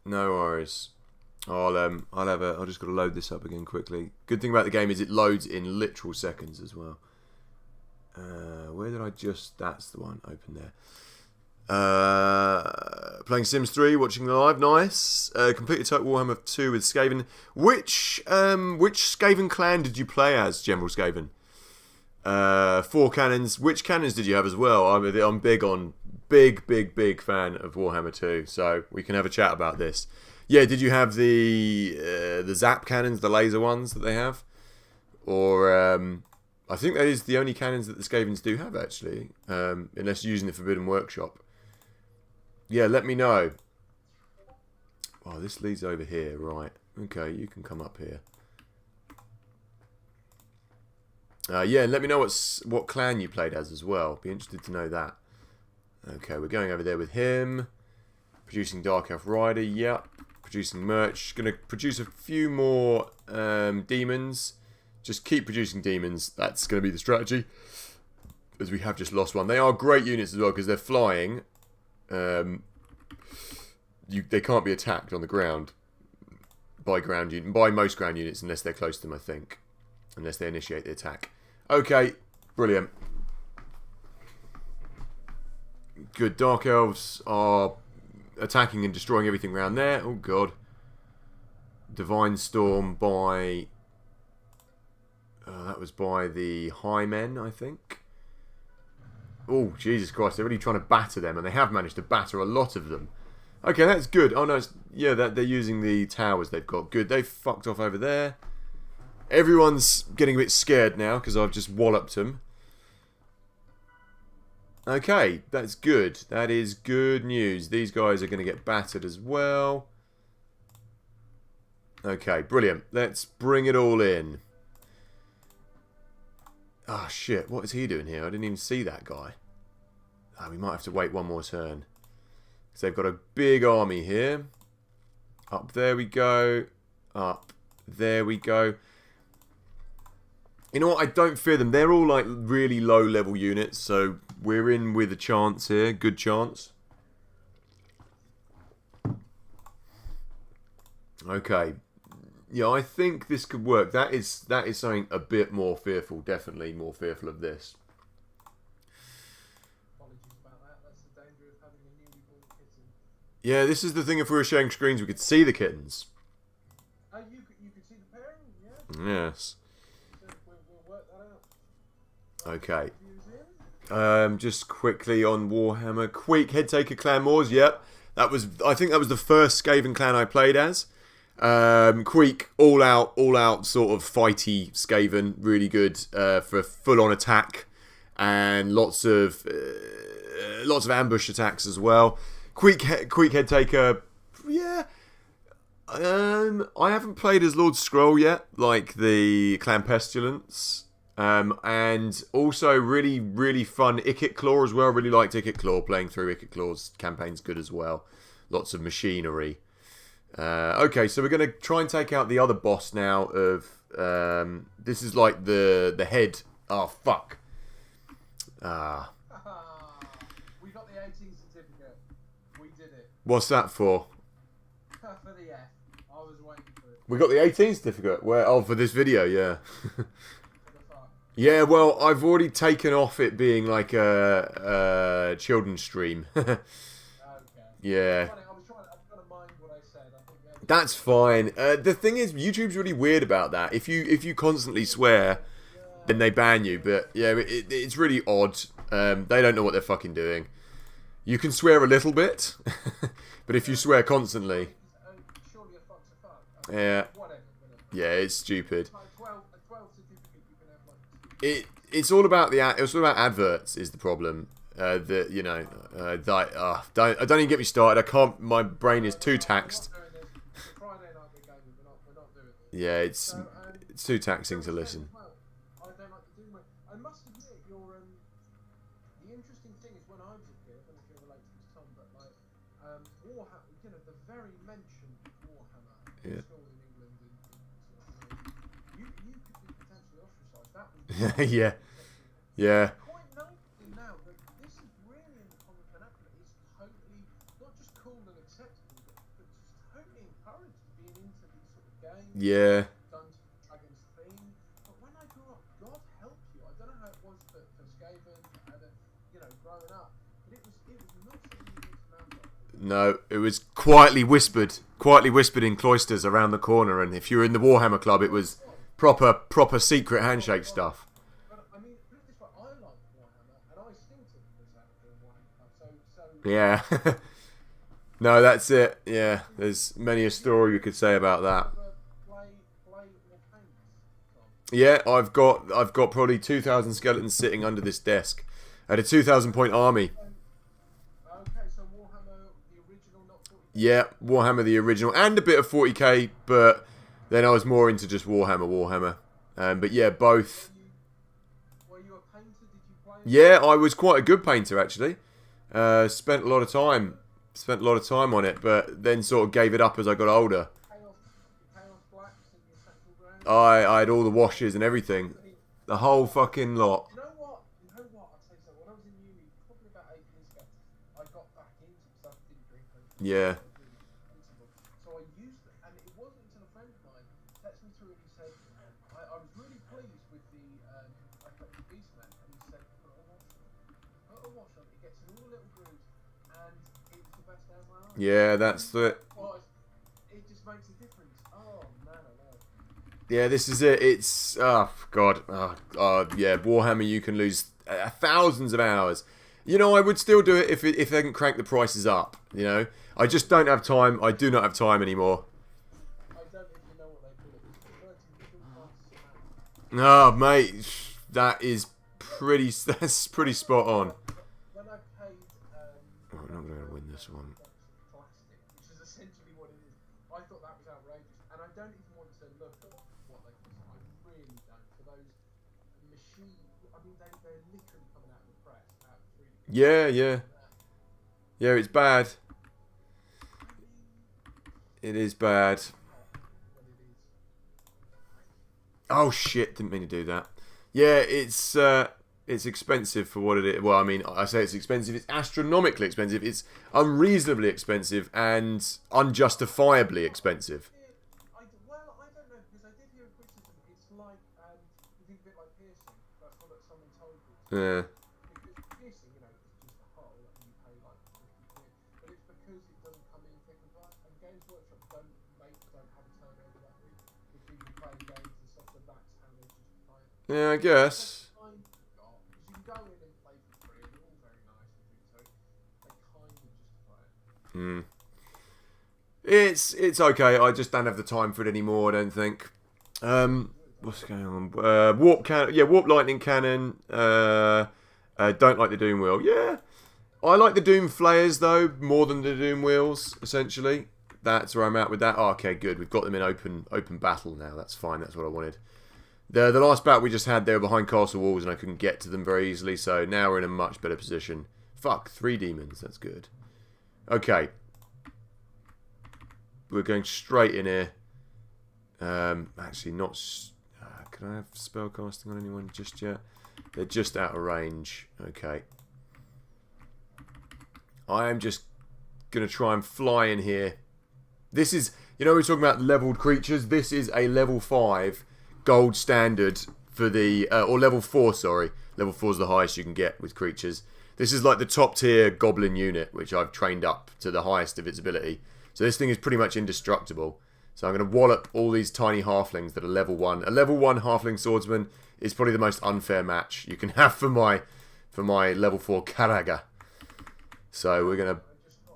No worries. I'll just got to load this up again quickly. Good thing about the game is it loads in literal seconds as well. Where did I just... That's the one. Open there. Playing Sims 3, watching live. Nice. Completed Total Warhammer 2 with Skaven. Which Skaven clan did you play as, General Skaven? 4 cannons. Which cannons did you have as well? I'm big fan of Warhammer 2, so we can have a chat about this. Yeah, did you have the zap cannons, the laser ones that they have? Or I think that is the only cannons that the Skavens do have, actually. Unless you're using the Forbidden Workshop. Yeah, let me know. Oh, this leads over here, right. Okay, you can come up here. Yeah, let me know what clan you played as well. Be interested to know that. Okay, we're going over there with him. Producing Dark Elf Rider, yep. Producing merch. Gonna produce a few more demons. Just keep producing demons. That's going to be the strategy. As we have just lost one. They are great units as well because they're flying. They can't be attacked on the ground by most ground units unless they're close to them, I think. Unless they initiate the attack. Okay, brilliant. Good. Dark Elves are attacking and destroying everything around there. Oh, God. Divine Storm by... that was by the High Men, I think. Oh, Jesus Christ. They're really trying to batter them, and they have managed to batter a lot of them. Okay, that's good. Oh, no, yeah, they're using the towers they've got. Good. They've fucked off over there. Everyone's getting a bit scared now, because I've just walloped them. Okay, that's good. That is good news. These guys are going to get battered as well. Okay, brilliant. Let's bring it all in. Ah, shit. What is he doing here? I didn't even see that guy. Ah, we might have to wait one more turn. Because they've got a big army here. Up there we go. Up there we go. You know what? I don't fear them. They're all like really low level units. So we're in with a chance here. Good chance. Okay. Yeah, I think this could work. That is something a bit more fearful. Definitely more fearful of this. Apologies about that. That's the danger of having a newly born kitten. Yeah, this is the thing. If we were sharing screens, we could see the kittens. You could see the pairing? Yeah. Yes. We'll work that out. Okay. Just quickly on Warhammer. Queek, Headtaker Clan Moors. Yep. I think that was the first Skaven clan I played as. Queek, all out sort of fighty Skaven, really good for full-on attack and lots of ambush attacks as well. Queek Head Taker, yeah. I haven't played as Lord Scroll yet, like the Clan Pestilence, and also really really fun Ikit Claw as well. Really liked Ikit Claw. Playing through Ikit Claw's campaign's good as well. Lots of machinery. Okay, so we're going to try and take out the other boss now of... this is like the head... Oh, fuck. We got the 18 certificate. We did it. What's that for? For the F. I was waiting for it. We got the 18 certificate? Where? Oh, for this video, yeah. For the fuck. Yeah, well, I've already taken off it being like a children's stream. Okay. Yeah. That's That's fine. The thing is, YouTube's really weird about that. If you constantly swear, then they ban you. But yeah, it's really odd. They don't know what they're fucking doing. You can swear a little bit, but if you swear constantly, surely a fuck's a fuck. yeah, Whatever. yeah, it's stupid. Like 12 certificate, you can have like... It's all about adverts is the problem. That you know, I don't even get me started. I can't. My brain is too taxed. Yeah, it's too taxing to listen. I don't like to do my... I must admit, the interesting thing is when I was a kid, I don't know if you're related to Tom, but like Warhammer, you know, the very mentioned Warhammer Yeah. school in England, you could be potentially ostracised. That was Yeah, yeah. quite notably now that this is really in the common vernacular. It's totally not just cool and acceptable, but just totally encouraged being into these sort of games. Yeah. Dungeons and Dragons theme. But when I grew up, God help you. I don't know how it was for Skaven, growing up, but it was not something you need to know. No, it was quietly whispered in cloisters around the corner, and if you were in the Warhammer Club, it was proper secret handshake stuff. But I mean, put it this way, I like Warhammer, and I still think there's out in Warhammer Club. So Yeah. No, that's it. Yeah, there's many a story you could say about that. play or paint. Yeah, I've got probably 2,000 skeletons sitting under this desk. I had a 2,000 point army. Okay, so Warhammer, the original, not 40. Yeah, Warhammer the original, and a bit of 40k, but then I was more into just Warhammer. But yeah, both. Were you a painter? Did you play? Yeah, I was quite a good painter actually. Spent a lot of time on it, but then sort of gave it up as I got older. Chaos Blacks and your Central Ground? I had all the washes and everything, the whole fucking lot. You know what? I'll tell you something. When I was in uni, probably about 8 years ago, I got back into because I didn't drink anything. Yeah. So I used it, and it wasn't until a friend of mine texted me through and he said, I was really pleased with the Beast Man, and he said, put a wash on it, it gets in all the little grooves, and it was the best day of my life. Yeah, that's the. Well, it just makes a difference. Oh man, I know. Yeah, this is it. It's god, yeah, Warhammer. You can lose thousands of hours. You know, I would still do it if they can crank the prices up. You know, I just don't have time. I do not have time anymore. I don't even know what they call it. It's 30 middle class. Oh, mate, that's pretty spot on. When I paid, Oh, I'm not going to win this one. plastic, which is essentially what it is, I thought that was outrageous, and I don't even want to look at what they cost. I really don't. For those machine, I mean, they're literally coming out of the press. Yeah, it's bad. It is bad. Oh shit! Didn't mean to do that. Yeah, it's expensive for what it is. Well, I mean, I say it's expensive. It's astronomically expensive. It's unreasonably expensive and unjustifiably expensive. I don't know, because I did hear a criticism. It's like, you think a bit like piercing. That's what someone told me. Yeah. Because piercing, you know, is just a hole and you pay like 50 quid. But it's because it doesn't come in thick and fast. And Games Workshop don't have a turnover that big. With people playing games and stuff, so that's how they justify it. Yeah, I guess. Because you can go in and play for free, and they're all very nice and things, so they kind of justify it. Hmm. It's okay. I just don't have the time for it anymore. I don't think. What's going on? Warp cannon. Yeah, warp lightning cannon. Don't like the doom wheel. Yeah, I like the doom flayers though more than the doom wheels. Essentially, that's where I'm at with that. Oh, okay, good. We've got them in open battle now. That's fine. That's what I wanted. The last battle we just had, they were behind castle walls and I couldn't get to them very easily. So now we're in a much better position. Fuck, 3 demons. That's good. Okay. We're going straight in here. Actually, not. Can I have spellcasting on anyone just yet? They're just out of range. Okay. I am just going to try and fly in here. This is. You know, we're talking about leveled creatures. This is a level 5 gold standard for the. Or level 4, sorry. Level 4 is the highest you can get with creatures. This is like the top tier goblin unit, which I've trained up to the highest of its ability. So this thing is pretty much indestructible. So I'm going to wallop all these tiny halflings that are level 1. A level 1 halfling swordsman is probably the most unfair match you can have for my level 4 Karaga. So we're going to... I just saw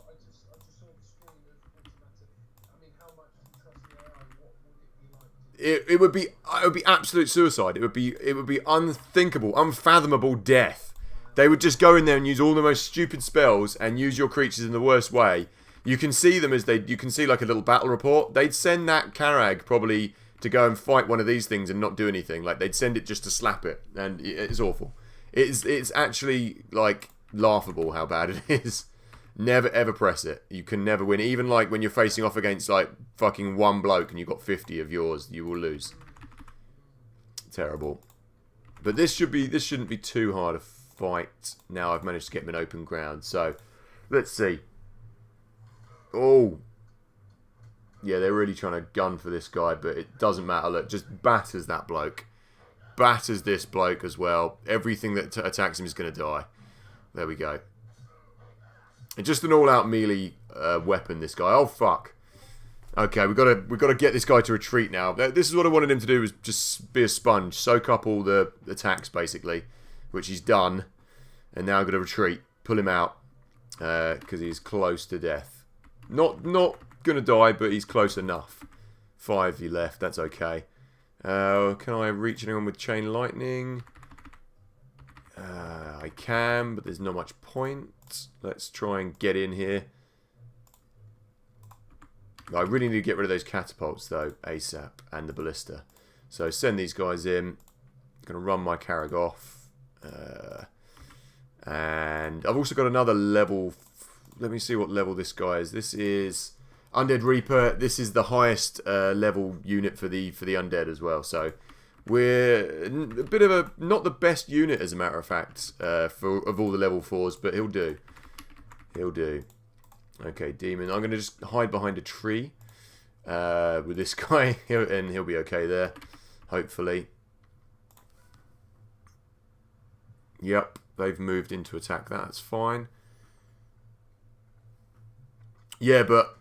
the screen of automatic. I mean, how much do you trust the AI? What would it be like? It would be absolute suicide. It would be unthinkable, unfathomable death. They would just go in there and use all the most stupid spells and use your creatures in the worst way. You can see them as you can see like a little battle report. They'd send that Karag probably to go and fight one of these things and not do anything. Like they'd send it just to slap it, and it's awful. It's actually like laughable how bad it is. Never ever press it. You can never win. Even like when you're facing off against like fucking one bloke and you've got 50 of yours, you will lose. Terrible. But this shouldn't be too hard a fight. Now I've managed to get him in open ground. So let's see. Oh. Yeah, they're really trying to gun for this guy, but it doesn't matter. Look, just batters that bloke. Batters this bloke as well. Everything that attacks him is going to die. There we go. And just an all-out melee weapon, this guy. Oh, fuck. Okay, we've got to get this guy to retreat now. This is what I wanted him to do, was just be a sponge. Soak up all the attacks, basically, which he's done. And now I've got to retreat. Pull him out, because he's close to death. Not going to die, but he's close enough. 5 he left, that's okay. Can I reach anyone with chain lightning? I can, but there's not much point. Let's try and get in here. I really need to get rid of those catapults, though, ASAP, and the ballista. So send these guys in. I'm going to run my Carrag off. And I've also got another level. Let me see what level this guy is. This is Undead Reaper. This is the highest level unit for the undead as well. So we're a bit of a not the best unit, as a matter of fact, of all the level 4s, but he'll do. He'll do. Okay, demon. I'm going to just hide behind a tree with this guy, and he'll be okay there, hopefully. Yep, they've moved into attack. That's fine. Yeah, but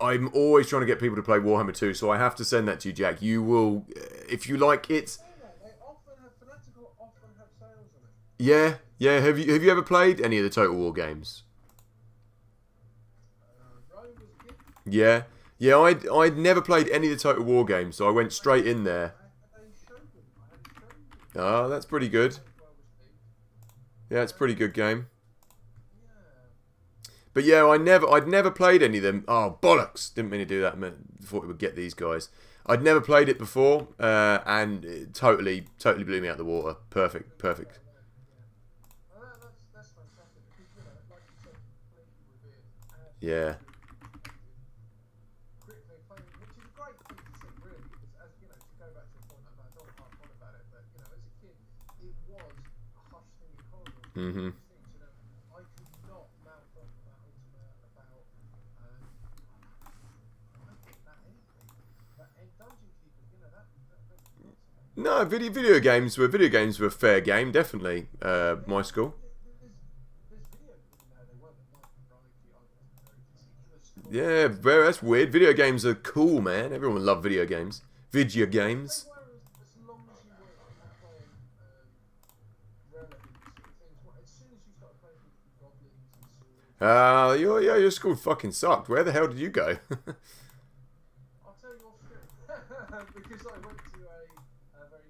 I'm always trying to get people to play Warhammer 2, so I have to send that to you, Jack. You will, if you like it. They often have fanatical, often have sales on it. Yeah, yeah. Have you ever played any of the Total War games? Rome was a kid. Yeah, yeah. I'd never played any of the Total War games, so I went straight in there. Ah, that's pretty good. Yeah, it's a pretty good game. But yeah, I'd never played any of them. Oh, bollocks! Didn't mean to do that. I thought we would get these guys. I'd never played it before, and it totally blew me out the water. Perfect. That's fantastic because, you know, like you said, completely revered. Yeah. Critically acclaimed, which is a great thing to see, really, because, as you know, to go back to the point, I don't want to harp on about it, but, you know, as a kid, it was a hush thing in corridors. Mhm. I could not mouth off about Ultima, about Dungeon Keeper, you know, that No, video games were fair game, definitely. My school. there's video, no, they weren't at my variety, I wasn't very particular. Yeah, that's weird. Video games are cool, man. Everyone loves video games. Video games. They were, as long as you weren't playing relevant sort of things. As soon as you started playing with goblins and swords, Your school fucking sucked. Where the hell did you go? I'll tell you off script because I went to a very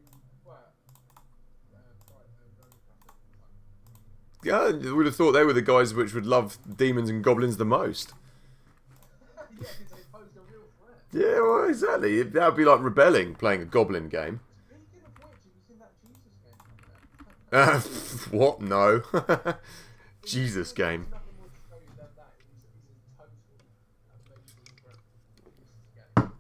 Yeah, you would have thought they were the guys which would love demons and goblins the most. yeah, because they posed a real threat. Yeah, well, exactly. That would be like rebelling, playing a goblin game. Speaking of which, have you seen that Jesus game? What? No. Jesus game. There's nothing more to tell you than that. It is a total amazing, incredible Jesus game.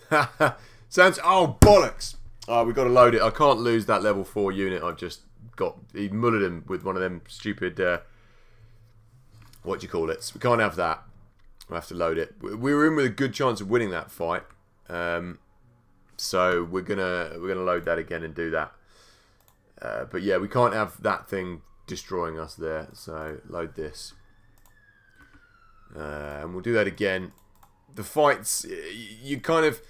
Where you Sounds. Oh, bollocks! Oh, we got to load it. I can't lose that level 4 unit. I've just got. He mullered him with one of them stupid. What do you call it? So we can't have that. We'll have to load it. We were in with a good chance of winning that fight. So we're gonna load that again and do that. But yeah, we can't have that thing destroying us there. So load this. And we'll do that again. The fights, you kind of...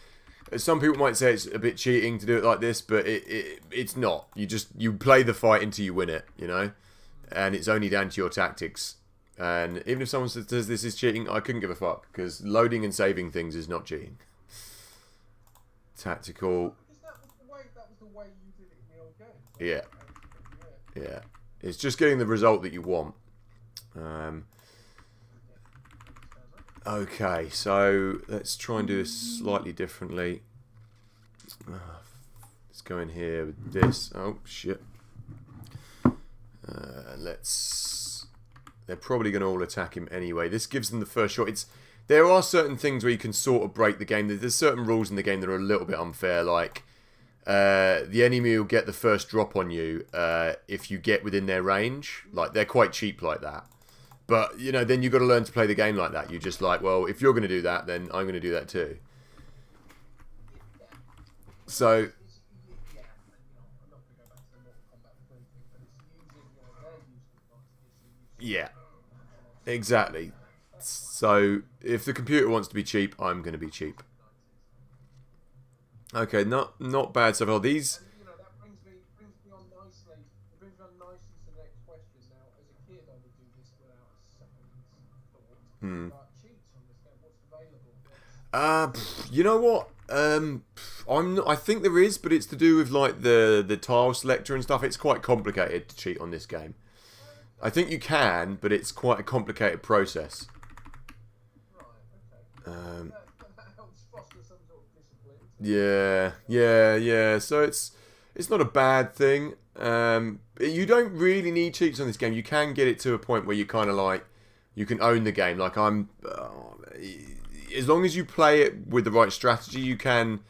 Some people might say it's a bit cheating to do it like this, but it's not. You play the fight until you win it, you know? And it's only down to your tactics. And even if someone says this is cheating, I couldn't give a fuck. Because loading and saving things is not cheating. Tactical... because that was the way you did it in the old game. Yeah. Yeah. It's just getting the result that you want. Okay, so let's try and do this slightly differently. Let's go in here with this. Oh, shit. They're probably going to all attack him anyway. This gives them the first shot. There are certain things where you can sort of break the game. There's certain rules in the game that are a little bit unfair, like the enemy will get the first drop on you if you get within their range. Like, they're quite cheap like that. But, you know, then you've got to learn to play the game like that. You're just like, well, if you're going to do that, then I'm going to do that too. So... yeah. Exactly. So, if the computer wants to be cheap, I'm going to be cheap. Okay, not bad so far. These... you know, that brings me on nicely. It brings me on nicely to the next question. Now, as a kid, I would do this without a second thought. But cheats on this game, what's available? You know what? I think there is, but it's to do with like the tile selector and stuff. It's quite complicated to cheat on this game. I think you can, but it's quite a complicated process. Right, okay. That helps foster some sort of discipline. Yeah. So it's not a bad thing. You don't really need cheats on this game. You can get it to a point where you kind of like you can own the game. Like as long as you play it with the right strategy, you can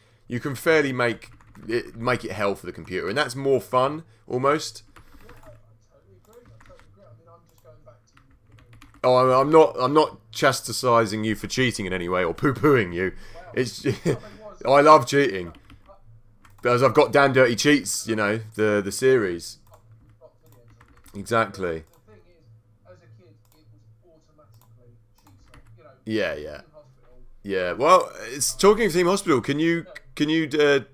fairly make it hell for the computer, and that's more fun almost. Yeah, I totally agree. I mean, I'm just going back to Oh, I'm not chastising you for cheating in any way or poo-pooing you. Wow. It's I love cheating because I've got Damn Dirty Cheats, you know, the series. Exactly. The thing is, as a kid, it was automatically cheats on. You know. Yeah. In hospital. Yeah. Well, it's talking of Team Hospital. Can you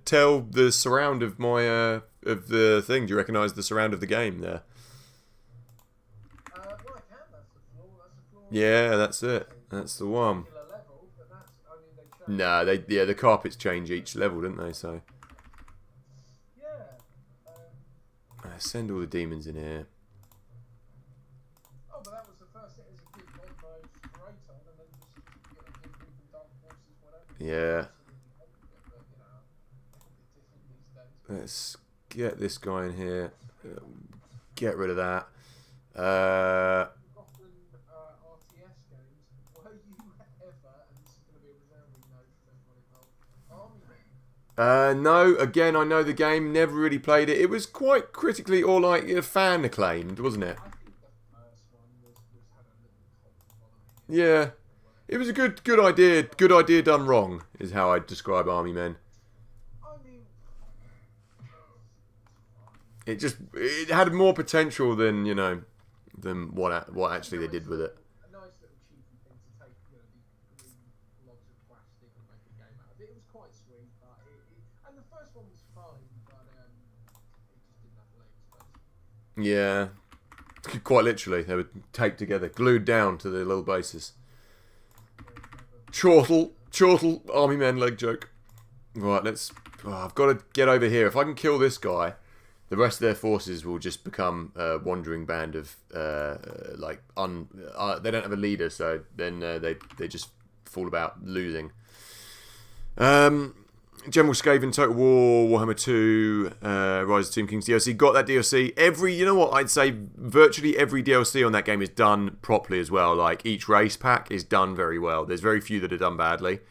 tell the surround of my of the thing? Do you recognise the surround of the game there? Well, I can. That's the floor. That's the floor. Yeah, that's it. That's the one. Level, but that's, I mean, they change. Nah, the carpets change each level, don't they? So Yeah. send all the demons in here. Oh, but that was the first thing as a kid. Mod mode straight on, and then just give people dark forces, whatever. Yeah. But, different these days. Let's get this guy in here. Get rid of that. Forgotten RTS games. Were you ever, and this is going to be a resounding no from everyone involved, Army Men? No, again, I know the game, never really played it. It was quite critically or like fan acclaimed, wasn't it? I think the first one was had a little cult following. Yeah. It was a good idea. Good idea done wrong, is how I'd describe Army Men. I mean, It had more potential than, you know, than what actually they did with it. a nice little cheeky thing to take, you know, the green logs of plastic and make a game out of it. It was quite sweet, but and the first one was fine, but it just didn't have legs, basically. Yeah. Quite literally, they were taped together, glued down to the little bases. Chortle, Army Men leg joke. Right, let's... I've got to get over here. If I can kill this guy, the rest of their forces will just become a wandering band of, they don't have a leader, so then they just fall about losing. General Skaven, Total War, Warhammer 2, Rise of Tomb Kings DLC. Got that DLC. You know what? I'd say virtually every DLC on that game is done properly as well. Like, each race pack is done very well. There's very few that are done badly.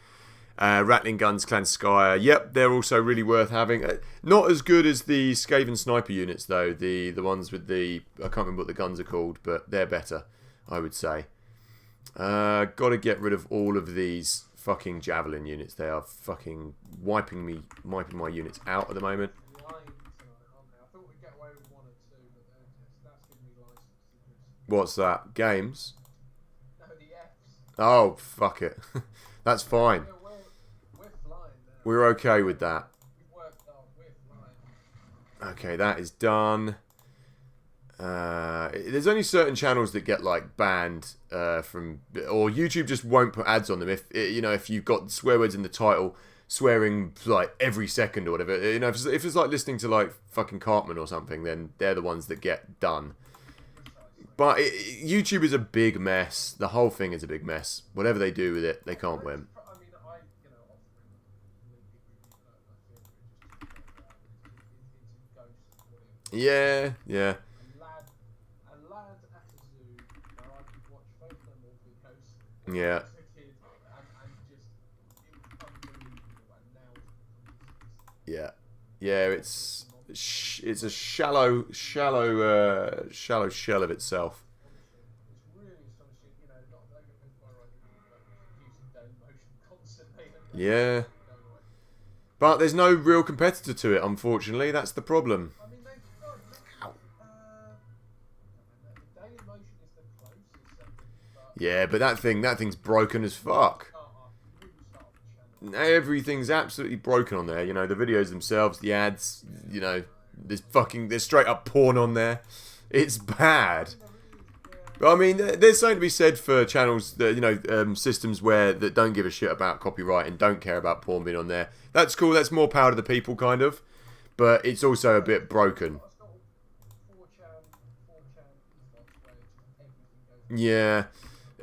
Rattling Guns, Clan Skyer. Yep, they're also really worth having. Not as good as the Skaven sniper units, though. The ones with the... I can't remember what the guns are called, but they're better, I would say. Got to get rid of all of these fucking javelin units. They are fucking wiping my units out at the moment. Lying tonight, aren't they? I thought we'd get away with one or two, but that's giving me license to just... What's that? Games? No, the Fs. Oh, fuck it. That's fine. We're flying now. We're okay with that. We've worked hard. We're flying. Okay, that is done. There's only certain channels that get like banned from, or YouTube just won't put ads on them. If you've got swear words in the title, swearing like every second or whatever. You know, if it's like listening to like fucking Cartman or something, then they're the ones that get done. But YouTube is a big mess. The whole thing is a big mess. Whatever they do with it, they can't win. I mean, Yeah. A lad at a zoo where I could watch both of them all through coast. Yeah. As a kid, and just it was unbelievable. And now It's a shallow shell of itself. it's really astonishing. You know, not they get people using daily motion constantly. Yeah. But there's no real competitor to it, unfortunately. That's the problem. I mean, they've got the daily motion is the closest second, but Yeah, but that thing's broken as fuck. really start off the channel. Everything's absolutely broken on there. You know, the videos themselves, the ads, you know, there's straight up porn on there. It's bad. But I mean, there's something to be said for channels that systems that don't give a shit about copyright and don't care about porn being on there. That's cool. That's more power to the people, kind of. But it's also a bit broken. Yeah.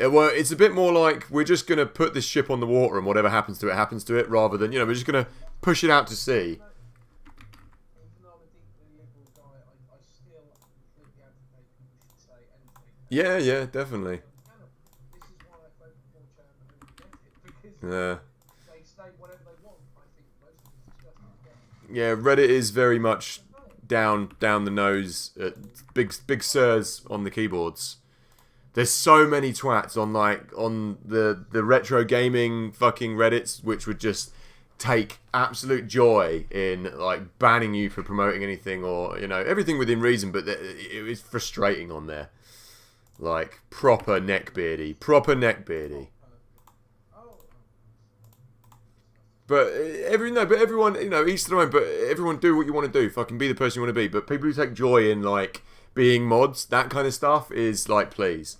Well, it's a bit more like we're just going to put this ship on the water and whatever happens to it, rather than, we're just going to push it out to sea. Yeah, definitely. Yeah. Yeah, Reddit is very much down the nose, big sirs on the keyboards. There's so many twats on the retro gaming fucking Reddits, which would just take absolute joy in banning you for promoting anything or everything within reason, but it was frustrating on there. Proper neckbeardy. But everyone, each to their own. But everyone do what you want to do. Fucking be the person you want to be. But people who take joy in being mods, that kind of stuff is please.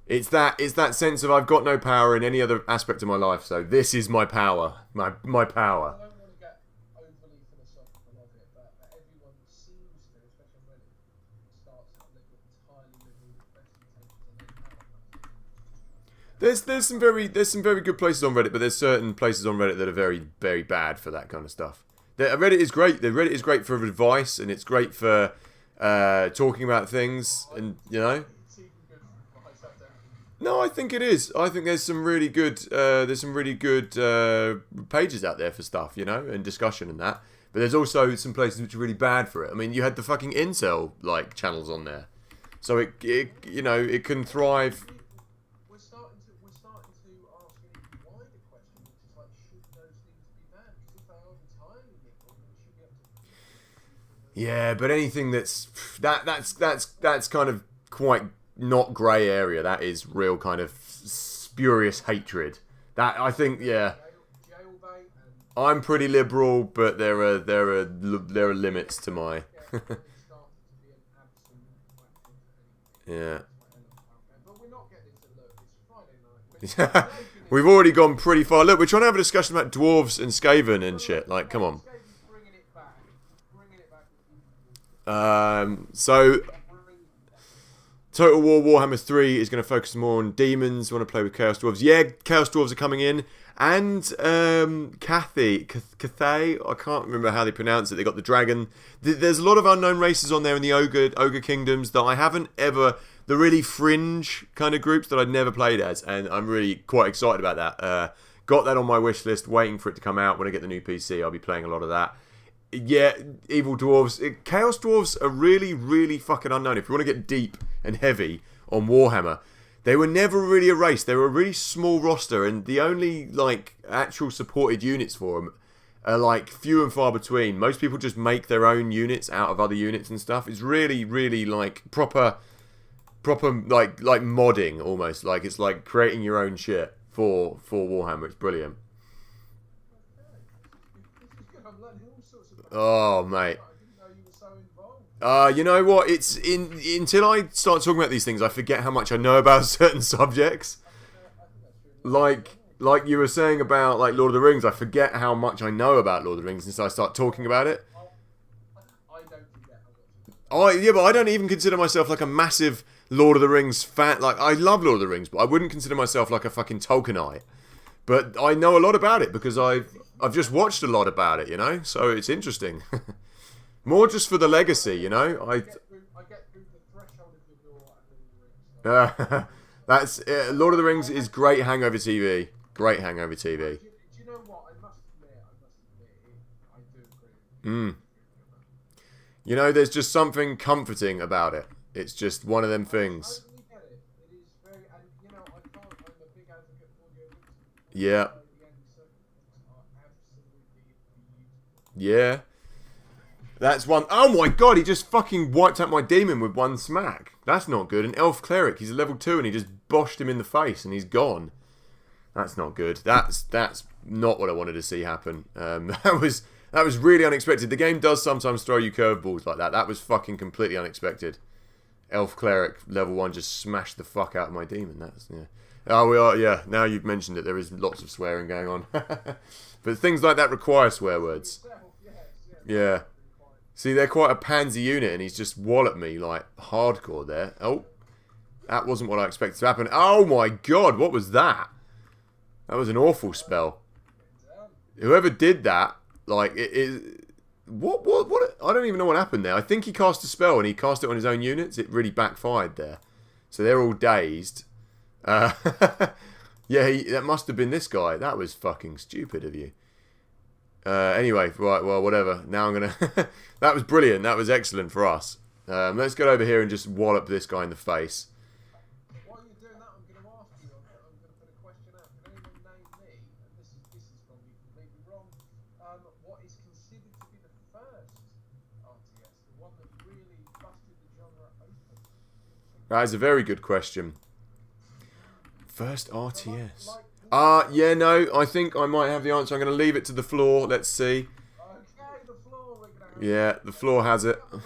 It's that sense of I've got no power in any other aspect of my life, so this is my power, my power. I don't want to get overly philosophical of it, but everyone seems to, especially when it starts out entirely liberal representations. There's some very good places on Reddit, but there's certain places on Reddit that are very, very bad for that kind of stuff. Reddit is great. Reddit is great for advice, and it's great for talking about things, and No, I think it is. I think there's some really good pages out there for stuff, and discussion and that. But there's also some places which are really bad for it. I mean, you had the fucking incel channels on there, so it can thrive. We're starting to ask a wider question, which is should those things be banned? Because if they are entirely legal, then we should be able to. Yeah, but anything that's kind of quite not grey area. That is real kind of spurious hatred. That I think, yeah. I'm pretty liberal, but there are limits to my. Yeah. We've already gone pretty far. Look, we're trying to have a discussion about dwarves and Skaven and shit. Come on. So. Total War Warhammer 3 is going to focus more on demons. Want to play with Chaos Dwarves? Yeah, Chaos Dwarves are coming in. And Cathay, I can't remember how they pronounce it. They got the dragon. There's a lot of unknown races on there in the ogre kingdoms that I haven't ever. The really fringe kind of groups that I'd never played as, and I'm really quite excited about that. Got that on my wish list, waiting for it to come out. When I get the new PC, I'll be playing a lot of that. Yeah, evil dwarves. Chaos dwarves are really, really fucking unknown. If you want to get deep and heavy on Warhammer, they were never really a race. They were a really small roster, and the only actual supported units for them are few and far between. Most people just make their own units out of other units and stuff. It's really, really proper modding almost. It's creating your own shit for Warhammer. It's brilliant. Oh, mate. You know what? It's until I start talking about these things, I forget how much I know about certain subjects. Like you were saying about Lord of the Rings, I forget how much I know about Lord of the Rings until I start talking about it. Yeah, but I don't even consider myself a massive Lord of the Rings fan. I love Lord of the Rings, but I wouldn't consider myself a fucking Tolkienite. But I know a lot about it because I've just watched a lot about it, so it's interesting. More just for the legacy, I get through the threshold of the door. That's Lord of the Rings is great hangover TV. Great hangover TV. Do you know what? I must admit, I do agree. There's just something comforting about it. It's just one of them things. I totally get it. It is very, and I'm a big advocate for the yeah. Yeah. That's one. Oh my god, he just fucking wiped out my demon with one smack. That's not good. An elf cleric. He's a level 2 and he just boshed him in the face and he's gone. That's not good. That's not what I wanted to see happen. That was really unexpected. The game does sometimes throw you curveballs like that. That was fucking completely unexpected. Elf Cleric level 1 just smashed the fuck out of my demon. That's, yeah. Oh, we are, yeah, now you've mentioned it, there is lots of swearing going on. But things like that require swear words. Yeah. See, they're quite a pansy unit, and he's just walloped me, like, hardcore there. Oh, that wasn't what I expected to happen. Oh my god, what was that? That was an awful spell. Whoever did that, like, what, I don't even know what happened there. I think he cast a spell, and he cast it on his own units. It really backfired there. So they're all dazed. Yeah, that must have been this guy. That was fucking stupid of you. Anyway, right, well, whatever. Now I'm going to... That was brilliant. That was excellent for us. Let's get over here and just wallop this guy in the face. While you're doing that, I'm going to ask you, I'm going to put a question out. Can anyone name me, and this is probably completely wrong, what is considered to be the first RTS, the one that really busted the genre open? That is a very good question. First RTS. Yeah, no, I think I might have the answer. I'm going to leave it to the floor. Let's see. Okay, the floor. Yeah, the floor has it. I'm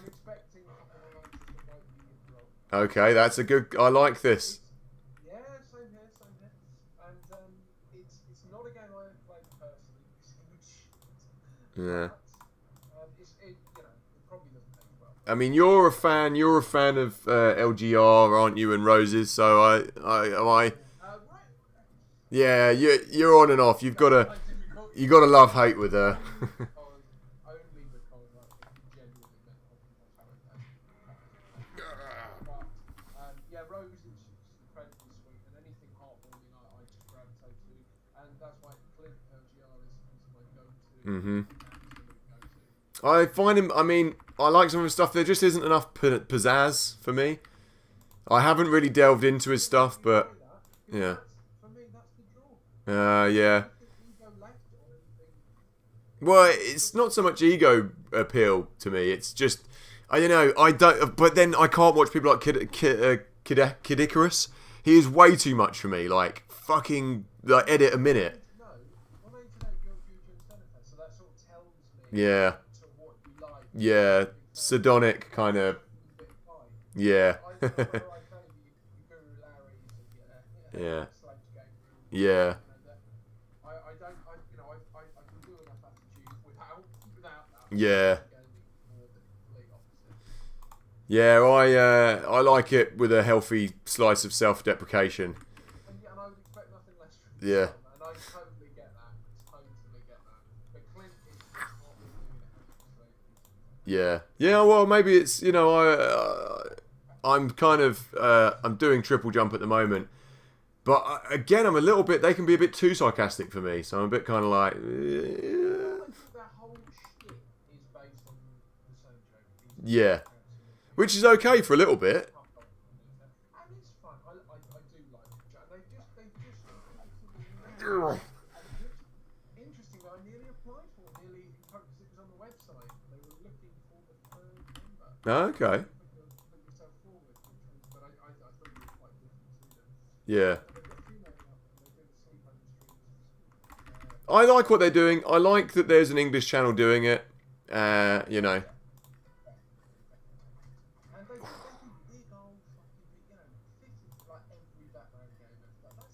expecting a couple of answers that might be wrong. Okay, that's a good... I like this. Yeah, same here. And it's not a game I have played personally. It's good shit. Yeah. It probably doesn't take well. I mean, you're a fan of LGR, aren't you, and Roses? So Right. Yeah, you're on and off. You gotta love hate with her. Only because I genuinely meant but yeah, Rose is incredibly sweet, and anything heartwarming I just gravitate to, and that's why Clint LGR is my go-to. I find him. I mean, I like some of his stuff. There just isn't enough pizzazz for me. I haven't really delved into his stuff, but yeah. Yeah. Well, it's not so much ego appeal to me. It's just, I don't know. I don't. But then I can't watch people like Kid Icarus. He is way too much for me. Like fucking like edit a minute. Yeah. Yeah. Sardonic kind of. Yeah. Yeah. Yeah. Yeah. Yeah, I like it with a healthy slice of self-deprecation. And I would expect nothing less from Yeah. and I totally get that. But Clint is not Yeah. Yeah, well, maybe it's, I'm kind of, I'm doing triple jump at the moment. But again, I'm a little bit, they can be a bit too sarcastic for me. So I'm a bit kind of like... That whole shit is based on the same joke. Yeah. Which is okay for a little bit. And it's fun. I do like it. They just interesting, I nearly applied for it, because it was on the website. They were looking for the third member. Okay. But I thought you were quite different to them. Yeah. I like what they're doing. I like that there's an English channel doing it. You know.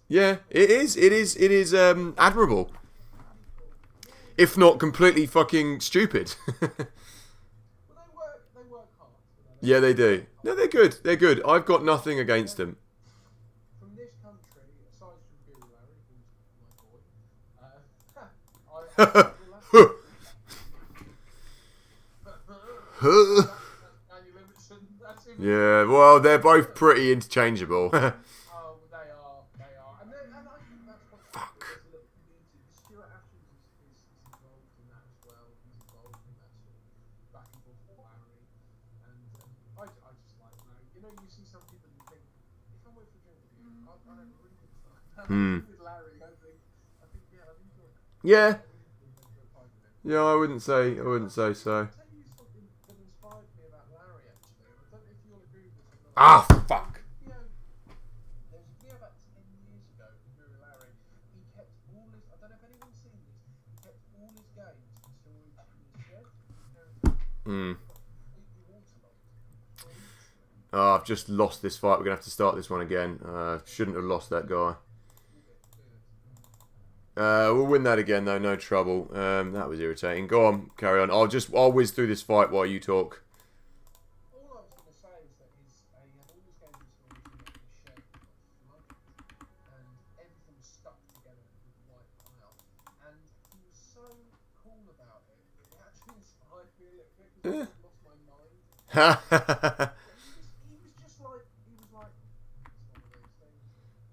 Yeah, it is admirable. If not completely fucking stupid. They work hard. Yeah, they do. No, they're good. They're good. I've got nothing against them. From this country, aside from Guru Larry, who's my boy, Yeah, well, they're both pretty interchangeable. oh, they are. And I think that's what Fuck. there's a little community. Stuart Ashton is involved in that as well. He's involved in that sort of back and forth with Larry. And I just like Larry. You see some people who think, if I went for a drink with you, I'd have a really good time. With Larry, I think, yeah, I'd enjoy that. Yeah. Yeah, I wouldn't say so. Ah, fuck. There's a video about 10 years ago with Guru Larry. He kept all his, I don't know if anyone's seen this, he kept all his games in storage in his shed. Completely waterlogged for weeks. Oh, I've just lost this fight. We're going to have to start this one again. Shouldn't have lost that guy. We'll win that again, though. No trouble. That was irritating. Go on, carry on. I'll whiz through this fight while you talk. All I was going to say is that he had all his games installed in a shape and everything was stuck together with a white tile. And he was so cool about it. It actually inspired me a little bit because I lost my mind. He was just like, it's one of those things.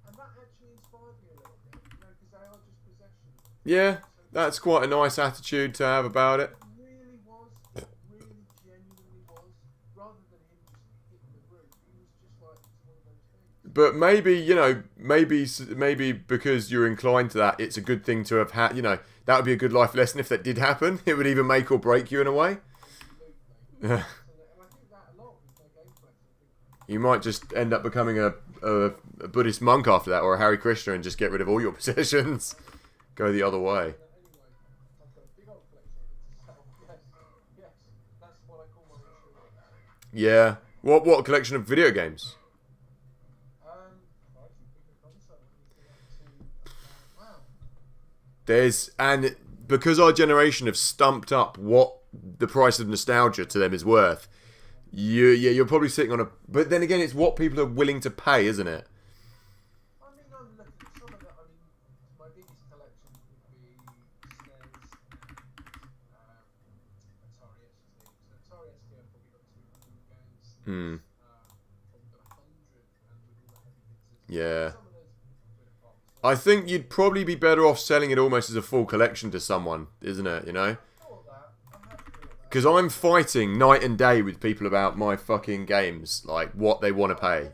And that actually inspired me a little bit, because they are just possessions. Yeah, that's quite a nice attitude to have about it. It really was. It really genuinely was. Rather than him just hitting the roof, he was just like, it's one of those things. But maybe because you're inclined to that, it's a good thing to have had. That would be a good life lesson if that did happen. It would either make or break you in a way. Absolutely. And I think that a lot with their gameplay. You might just end up becoming a Buddhist monk after that, or a Hare Krishna, and just get rid of all your possessions. Go the other way. Anyway, I've got a big old collection to sell. Yes, that's what I call my issue. Yeah. What collection of video games? And because our generation have stumped up what the price of nostalgia to them is worth, you're probably sitting on a. But then again, it's what people are willing to pay, isn't it? I mean, I'm looking at some of the. I mean, my biggest collection would be SNES and Atari ST. So Atari ST, I've probably got 200 games. Probably got 100, and with all the heavy hitters. Yeah. Some of those with a box. I think you'd probably be better off selling it almost as a full collection to someone, isn't it? Because I'm fighting night and day with people about my fucking games, like what they want to pay.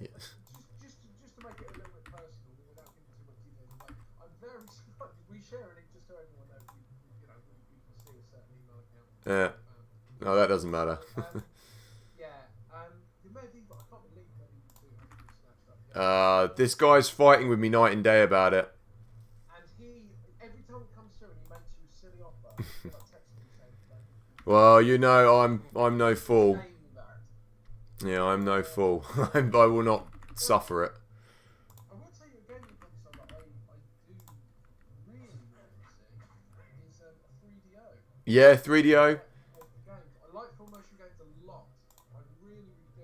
Just to make it a little bit personal, without giving too much detail, I'm very surprised. We share a link just so everyone knows. When people see a certain email account. Yeah. No, that doesn't matter. The Medieval. I can't believe Medieval 2 has been snatched up. This guy's fighting with me night and day about it. And every time it comes through, he makes you a silly offer. Like texting you saying, Well, I'm no fool. Yeah, I'm no fool. I will not suffer it. I will tell you a gaming console that I do really see is a 3DO. Yeah, 3DO. I like full motion games a lot. I really do.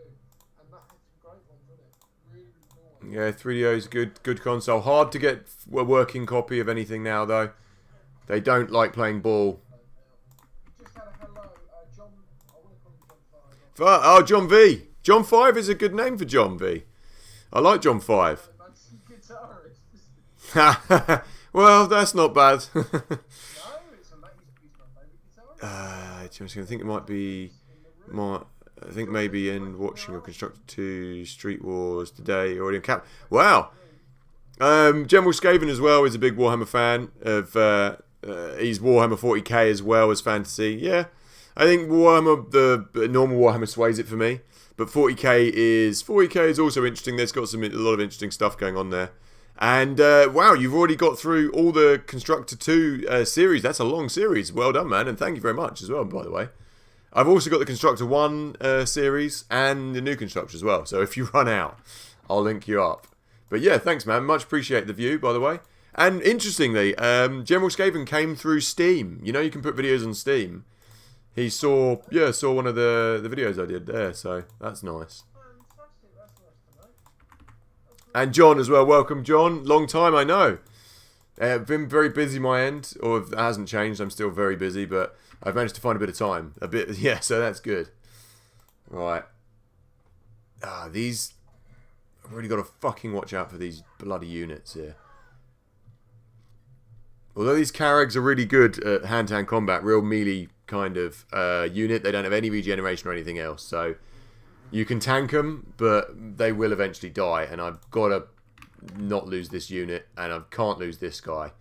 And that had some great ones, didn't it? Really cool ones. Yeah, 3DO is good console. Hard to get a working copy of anything now, though. They don't like playing ball. You just had a hello, John. I want to call him John 5. Oh, John V. John 5 is a good name for John V. I like John 5. Well, that's not bad. No, it's he's my favourite guitarist. I think it might be I think maybe in watching or constructed 2 Street Wars today already on Cap. Wow. General Skaven as well is a big Warhammer fan of he's Warhammer 40k as well as fantasy. Yeah. I think Warhammer, the normal Warhammer sways it for me. But 40k is also interesting. There's got a lot of interesting stuff going on there. And wow, you've already got through all the Constructor 2 series. That's a long series. Well done, man. And thank you very much as well, by the way. I've also got the Constructor 1 series and the new Constructor as well. So if you run out, I'll link you up. But yeah, thanks, man. Much appreciate the view, by the way. And interestingly, General Skaven came through Steam. You can put videos on Steam. He saw one of the videos I did there, so that's nice. And John as well. Welcome, John. Long time, I know. Been very busy my end, or it hasn't changed. I'm still very busy, but I've managed to find a bit of time. Yeah, so that's good. Right. These... I've really got to fucking watch out for these bloody units here. Although these Karags are really good at hand-to-hand combat, real melee kind of unit, they don't have any regeneration or anything else, so you can tank them, but they will eventually die, and I've got to not lose this unit, and I can't lose this guy.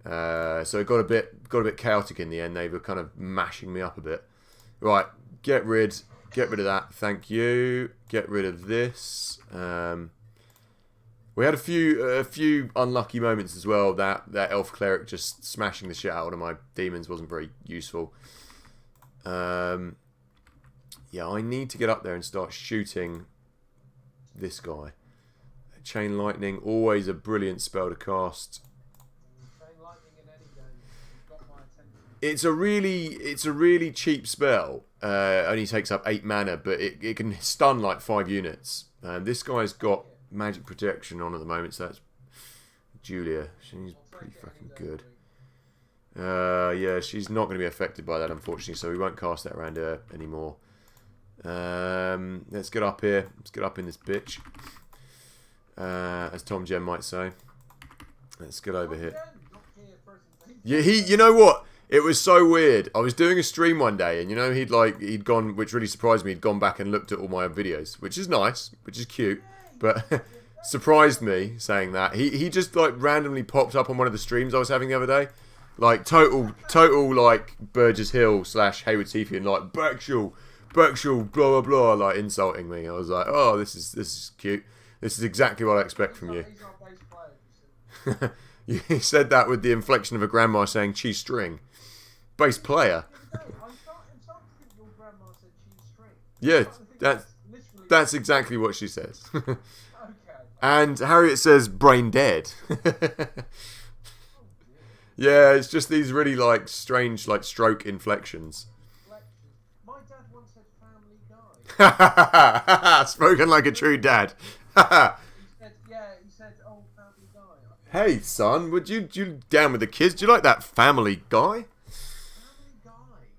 So it got a bit chaotic in the end. They were kind of mashing me up a bit. Right, get rid of that. Thank you. Get rid of this. We had a few unlucky moments as well. That elf cleric just smashing the shit out of my demons wasn't very useful. Yeah, I need to get up there and start shooting this guy. Chain Lightning, always a brilliant spell to cast. Chain lightning in any game has got my attention. It's a really cheap spell. Only takes up 8 mana, but it can stun like 5 units. And this guy's got magic protection on at the moment, so that's Julia. She's pretty fucking good. Yeah, she's not going to be affected by that, unfortunately, so we won't cast that around her anymore. Let's get up here. Let's get up in this bitch. As Tom Jen might say. Let's get over here. Yeah, you know what? It was so weird. I was doing a stream one day, and you know, he'd gone, which really surprised me. He'd gone back and looked at all my videos, which is nice, which is cute, but surprised me saying that. He just like randomly popped up on one of the streams I was having the other day, like total like Burgess Hill / Hayward Heath, and like Berkshire, blah blah blah, like insulting me. I was like, oh, this is cute. This is exactly what I expect from you. He's our bass player, you see. You said that with the inflection of a grandma saying cheese string. Bass player. I'm starting to think your grandma said cheese string. Yeah, that's exactly what she says. Okay. And Harriet says brain dead. Yeah, it's just these really like strange like stroke inflections. My dad once said family guy. Spoken like a true dad. He said, oh, family guy. Hey son, would you down with the kids? Do you like that family guy? Family guy.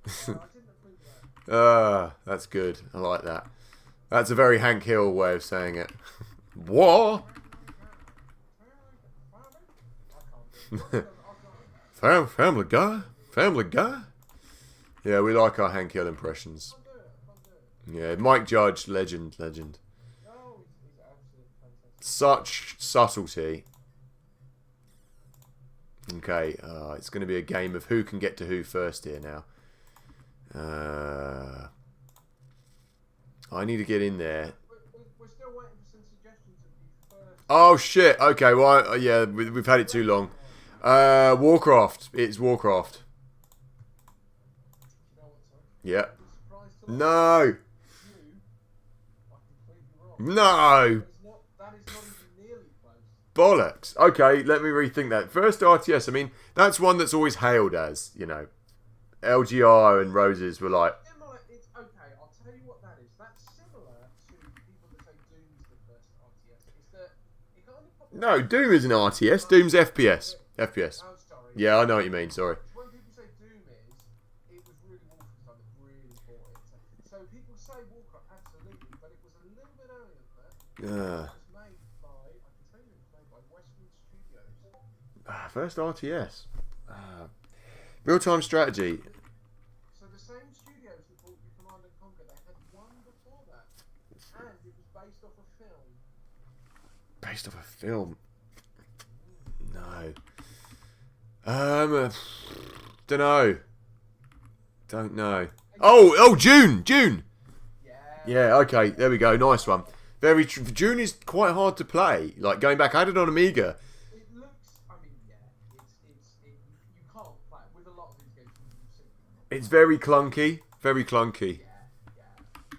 I didn't approve that. That's good. I like that. That's a very Hank Hill way of saying it. What? Family guy? Family guy? Yeah, we like our Hank Hill impressions. Yeah, Mike Judge, legend. Oh, he's absolutely fantastic. Such subtlety. Okay, it's going to be a game of who can get to who first here now. I need to get in there. We're still waiting for some suggestions of you first. Oh shit! Okay, well, yeah, we've had it too long. Warcraft. It's Warcraft. You know what, son? Yeah. You'll be surprised to learn No. you are completely wrong. No. That is not even nearly close. Bollocks. Okay, let me rethink that. First RTS, I mean, that's one that's always hailed as, you know, LGR and Roses were like... It's okay, I'll tell you what that is. That's similar to people that say Doom's the first RTS. It's that it kind of... No, Doom isn't RTS. Doom's FPS. FPS. Oh, sorry. Yeah, I know what you mean, sorry. When people say Doom it was really Wolfenstein that really bought it. So people say Warcraft, absolutely, but it was a little bit earlier than that. It was made by, I can tell you it was made by Western Studios. First RTS. Real-time strategy. So the same studios that bought you Command and Conquer, they had one before that, and it was based off a film. Based off a film? No. Don't know. Oh, June! Yeah, okay, there we go, nice one. Very true. June is quite hard to play. Like, going back, I had it on Amiga. It looks, I mean, yeah, you can't play it. With a lot of these games, you simply cannot. It's very clunky. Very clunky. Yeah.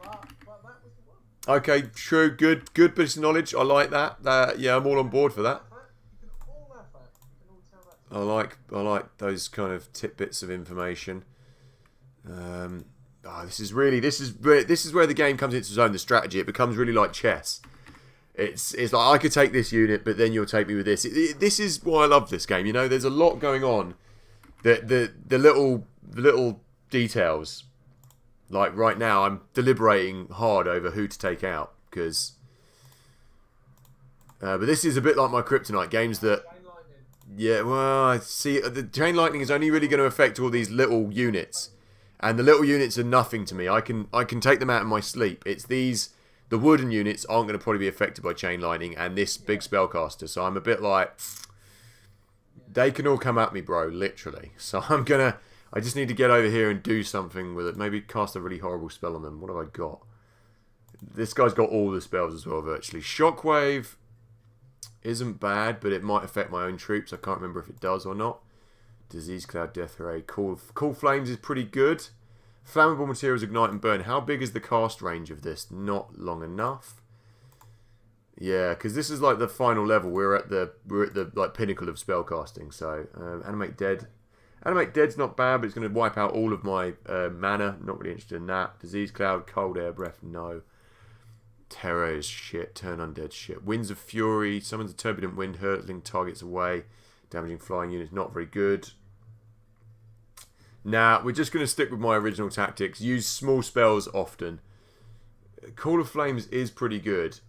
But that was the one. Okay, true, good bit of knowledge. I like that. Yeah, I'm all on board for that. You can all have that. You can all tell that. I like those kind of tidbits of information. This is where the game comes into its own. The strategy, it becomes really like chess. It's like I could take this unit, but then you'll take me with this. This is why I love this game. You know, there's a lot going on. The little details. Like right now, I'm deliberating hard over who to take out because. But this is a bit like my Kryptonite games that. Yeah, well, I see. The Chain Lightning is only really going to affect all these little units. And the little units are nothing to me. I can take them out in my sleep. It's the wooden units aren't going to probably be affected by Chain Lightning and this big spellcaster. So I'm a bit like, they can all come at me, bro, literally. So I just need to get over here and do something with it. Maybe cast a really horrible spell on them. What have I got? This guy's got all the spells as well, virtually. Shockwave isn't bad, but it might affect my own troops. I can't remember if it does or not. Disease Cloud, Death Ray. Cool Flames is pretty good. Flammable materials, ignite and burn. How big is the cast range of this? Not long enough. Yeah, because this is like the final level. We're at the like pinnacle of spellcasting. So animate dead. Animate dead's not bad, but it's going to wipe out all of my mana. Not really interested in that. Disease cloud, cold air breath, no. Terror is shit. Turn undead shit. Winds of fury. Summons a turbulent wind, hurtling targets away. Damaging flying units, not very good. Nah, we're just going to stick with my original tactics. Use small spells often. Call of Flames is pretty good.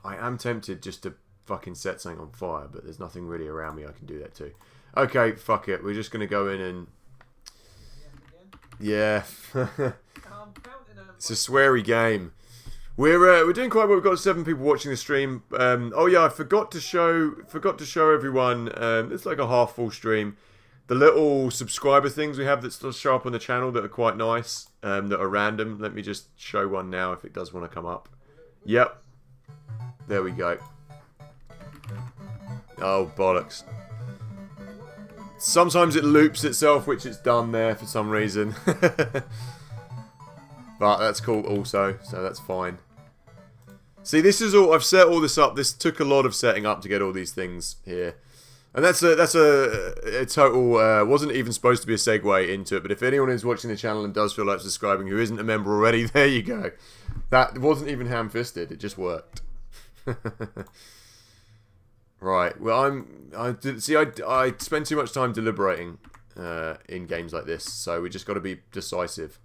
I am tempted just to fucking set something on fire, but there's nothing really around me I can do that to. Okay, fuck it. We're just going to go in and... Yeah. It's a sweary game. We're doing quite well. We've got 7 people watching the stream. Oh yeah, I forgot to show everyone. It's like a half full stream. The little subscriber things we have that still show up on the channel that are quite nice. That are random. Let me just show one now if it does want to come up. Yep. There we go. Oh bollocks. Sometimes it loops itself, which it's done there for some reason. But that's cool also, so that's fine. See, this is all, I've set all this up. This took a lot of setting up to get all these things here. And that's a total, wasn't even supposed to be a segue into it, but if anyone is watching the channel and does feel like subscribing who isn't a member already, there you go. That wasn't even ham-fisted, it just worked. Right, well I spend too much time deliberating in games like this, so we just got to be decisive.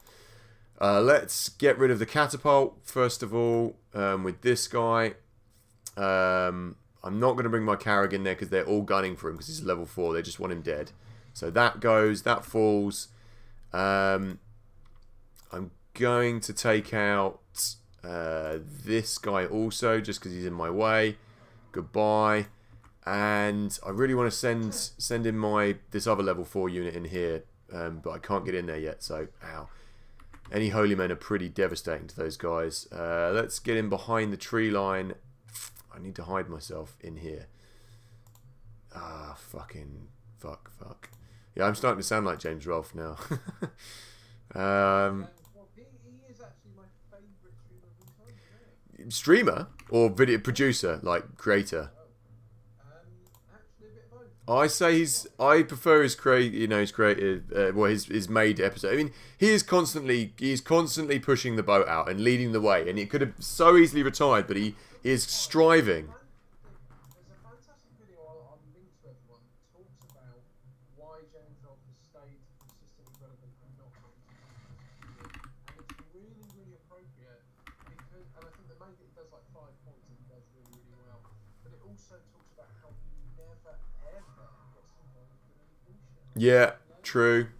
Let's get rid of the catapult first of all with this guy. I'm not going to bring my Carrag in there because they're all gunning for him because he's level 4. They just want him dead. So that goes, that falls. I'm going to take out this guy also just because he's in my way. Goodbye. And I really want to send in this other level 4 unit in here, but I can't get in there yet. So, ow. Any holy men are pretty devastating to those guys. Let's get in behind the tree line. I need to hide myself in here. Ah, fucking fuck. Yeah, I'm starting to sound like James Rolfe now. Well, he is actually my favourite streamer of all time. Really. Streamer or video producer, like creator. Actually, a bit of both. I prefer his his made episode. I mean, he's constantly pushing the boat out and leading the way, and he could have so easily retired, but he is striving. There's a fantastic video I'll link to everyone that talks about why James Rolfe has stayed consistently relevant and not going to and it's really, really appropriate because, and I think the main thing it does like 5 points and he does really, really well, but it also talks about how he never ever gets involved in any bullshit. Yeah, true.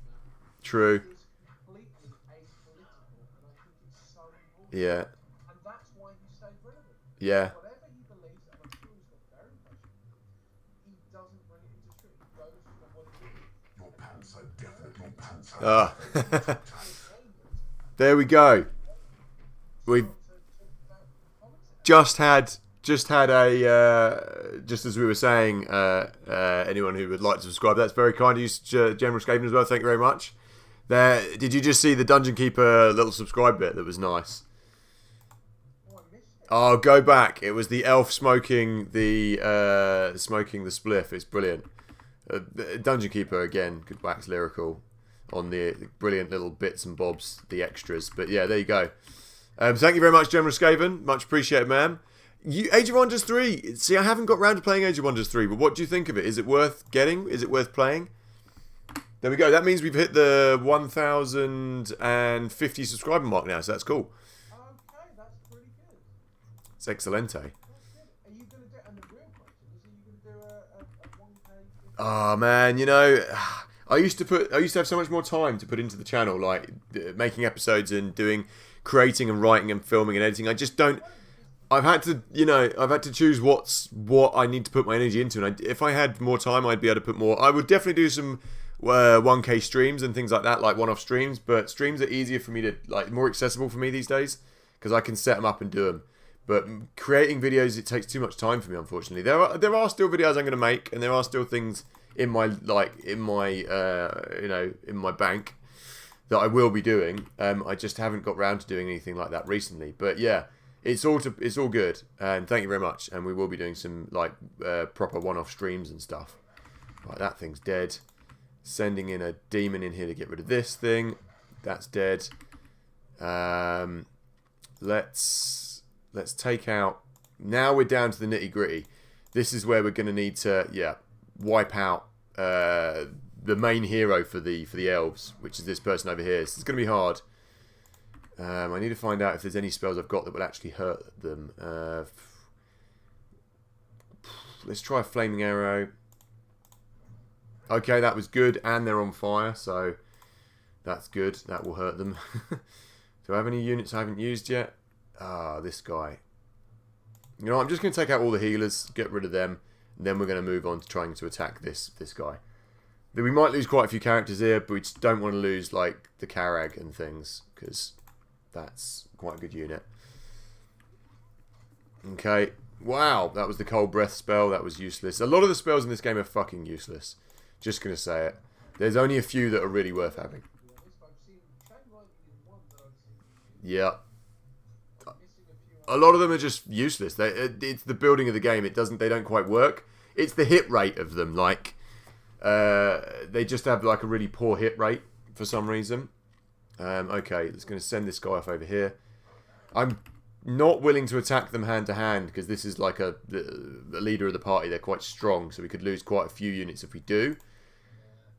He is completely apolitical, and I think it's so important. Yeah. And that's why he stayed relevant. Yeah. Whatever he believes, and I'm sure he's got very passionate, he doesn't bring it into street. He goes for what it is. Your pants are different. Your pants are There we go. We've just had a just as we were saying, anyone who would like to subscribe, that's very kind of you, General Skaven as well. Thank you very much. There, did you just see the Dungeon Keeper little subscribe bit that was nice? Oh, go back. It was the elf smoking the spliff. It's brilliant. Dungeon Keeper again, could wax lyrical on the brilliant little bits and bobs, the extras. But yeah, there you go. Thank you very much, General Skaven. Much appreciated, ma'am. Age of Wonders 3. See, I haven't got round to playing Age of Wonders 3, but what do you think of it? Is it worth getting? Is it worth playing? There we go. That means we've hit the 1,050 subscriber mark now, so that's cool. Okay, that's pretty good. It's excelente. That's good. Are you going to do, and the real question is, are you going to do a 1K? Oh man, you know, I used to have so much more time to put into the channel, like making episodes and creating and writing and filming and editing. I just don't. I've had to choose what I need to put my energy into, and if I had more time, I'd be able to put more. I would definitely do some 1K streams and things like that, like one-off streams. But streams are easier for me to more accessible for me these days because I can set them up and do them. But creating videos, it takes too much time for me, unfortunately. There are still videos I'm going to make, and there are still things in my bank that I will be doing. I just haven't got round to doing anything like that recently. But yeah, it's all good, and thank you very much. And we will be doing some like proper one-off streams and stuff. Right, that thing's dead. Sending in a demon in here to get rid of this thing. That's dead. Let's take out. Now we're down to the nitty-gritty. This is where we're going to need to wipe out the main hero for the elves, which is this person over here. So it's going to be hard. I need to find out if there's any spells I've got that will actually hurt them. Let's try a flaming arrow. Okay, that was good, and they're on fire, so that's good. That will hurt them. Do I have any units I haven't used yet? Ah, this guy. You know, I'm just going to take out all the healers, get rid of them, and then we're going to move on to trying to attack this guy. We might lose quite a few characters here, but we just don't want to lose like the Karag and things, because that's quite a good unit. Okay. Wow, that was the cold breath spell. That was useless. A lot of the spells in this game are fucking useless. Just going to say it. There's only a few that are really worth having. Yeah. A lot of them are just useless. It's the building of the game. They don't quite work. It's the hit rate of them. Like, they just have like a really poor hit rate for some reason. Okay, let's going to send this guy off over here. I'm not willing to attack them hand to hand because this is like the leader of the party. They're quite strong, so we could lose quite a few units if we do.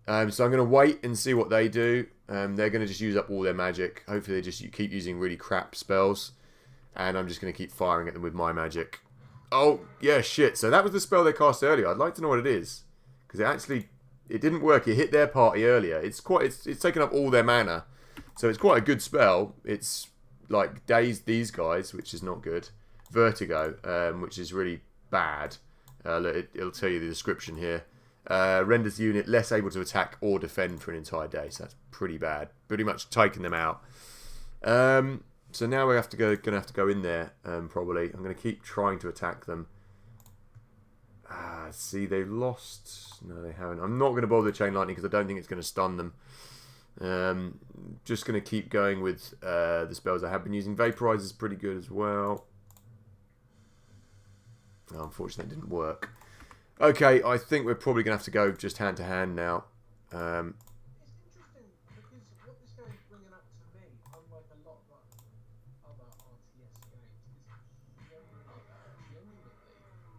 So I'm going to wait and see what they do. They're going to just use up all their magic. Hopefully they just keep using really crap spells. And I'm just going to keep firing at them with my magic. Oh, yeah, shit. So that was the spell they cast earlier. I'd like to know what it is. Because it didn't work. It hit their party earlier. It's taken up all their mana. So it's quite a good spell. It's like dazed these guys, which is not good. Vertigo, which is really bad. It'll tell you the description here. Renders the unit less able to attack or defend for an entire day. So that's pretty bad. Pretty much taking them out. So now we're gonna have to go in there. Probably. I'm gonna keep trying to attack them. See, they've lost. No, they haven't. I'm not gonna bother the chain lightning because I don't think it's gonna stun them. Just gonna keep going with the spells I have been using. Vaporize is pretty good as well. Oh, unfortunately, it didn't work. Okay, I think we're probably going to have to go just hand to hand now. It's interesting because what this game is bringing up to me, unlike a lot of other RTS games, is genuinely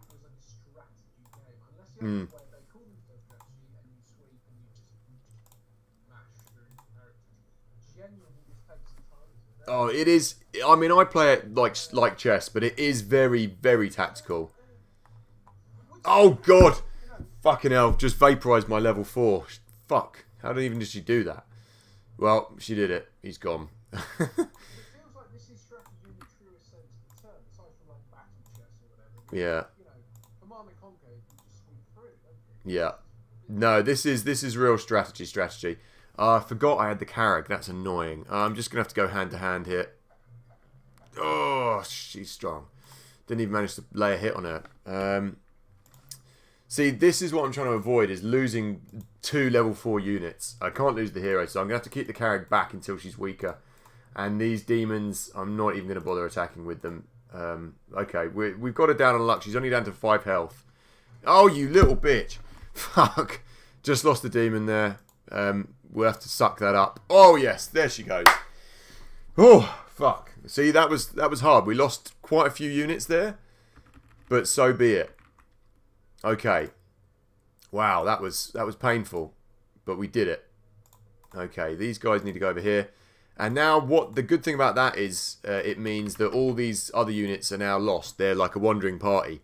was like a strategy game. Unless you have where they call themselves strategy and you sweep and you just mash through characters. Genuinely, this takes some time. Oh, it is. I mean, I play it like chess, but it is very, very tactical. Oh, God. Fucking hell. Just vaporized my level 4. Fuck. How did she do that? Well, she did it. He's gone. It feels like this is strategy in the truest sense of the term, aside from like battle chess or whatever. Yeah. You know, Command and Conquer, you just sweep through, don't you? Yeah. No, this is real strategy. I forgot I had the Karag. That's annoying. I'm just going to have to go hand to hand here. Oh, she's strong. Didn't even manage to lay a hit on her. See, this is what I'm trying to avoid, is losing 2 level 4 units. I can't lose the hero, so I'm going to have to keep the Karag back until she's weaker. And these demons, I'm not even going to bother attacking with them. Okay, we've got her down on luck. She's only down to 5 health. Oh, you little bitch. Fuck. Just lost the demon there. We'll have to suck that up. Oh, yes, there she goes. Oh, fuck. See, that was hard. We lost quite a few units there, but so be it. Okay. Wow, that was painful, but we did it. Okay, these guys need to go over here. And now the good thing about that is it means that all these other units are now lost. They're like a wandering party.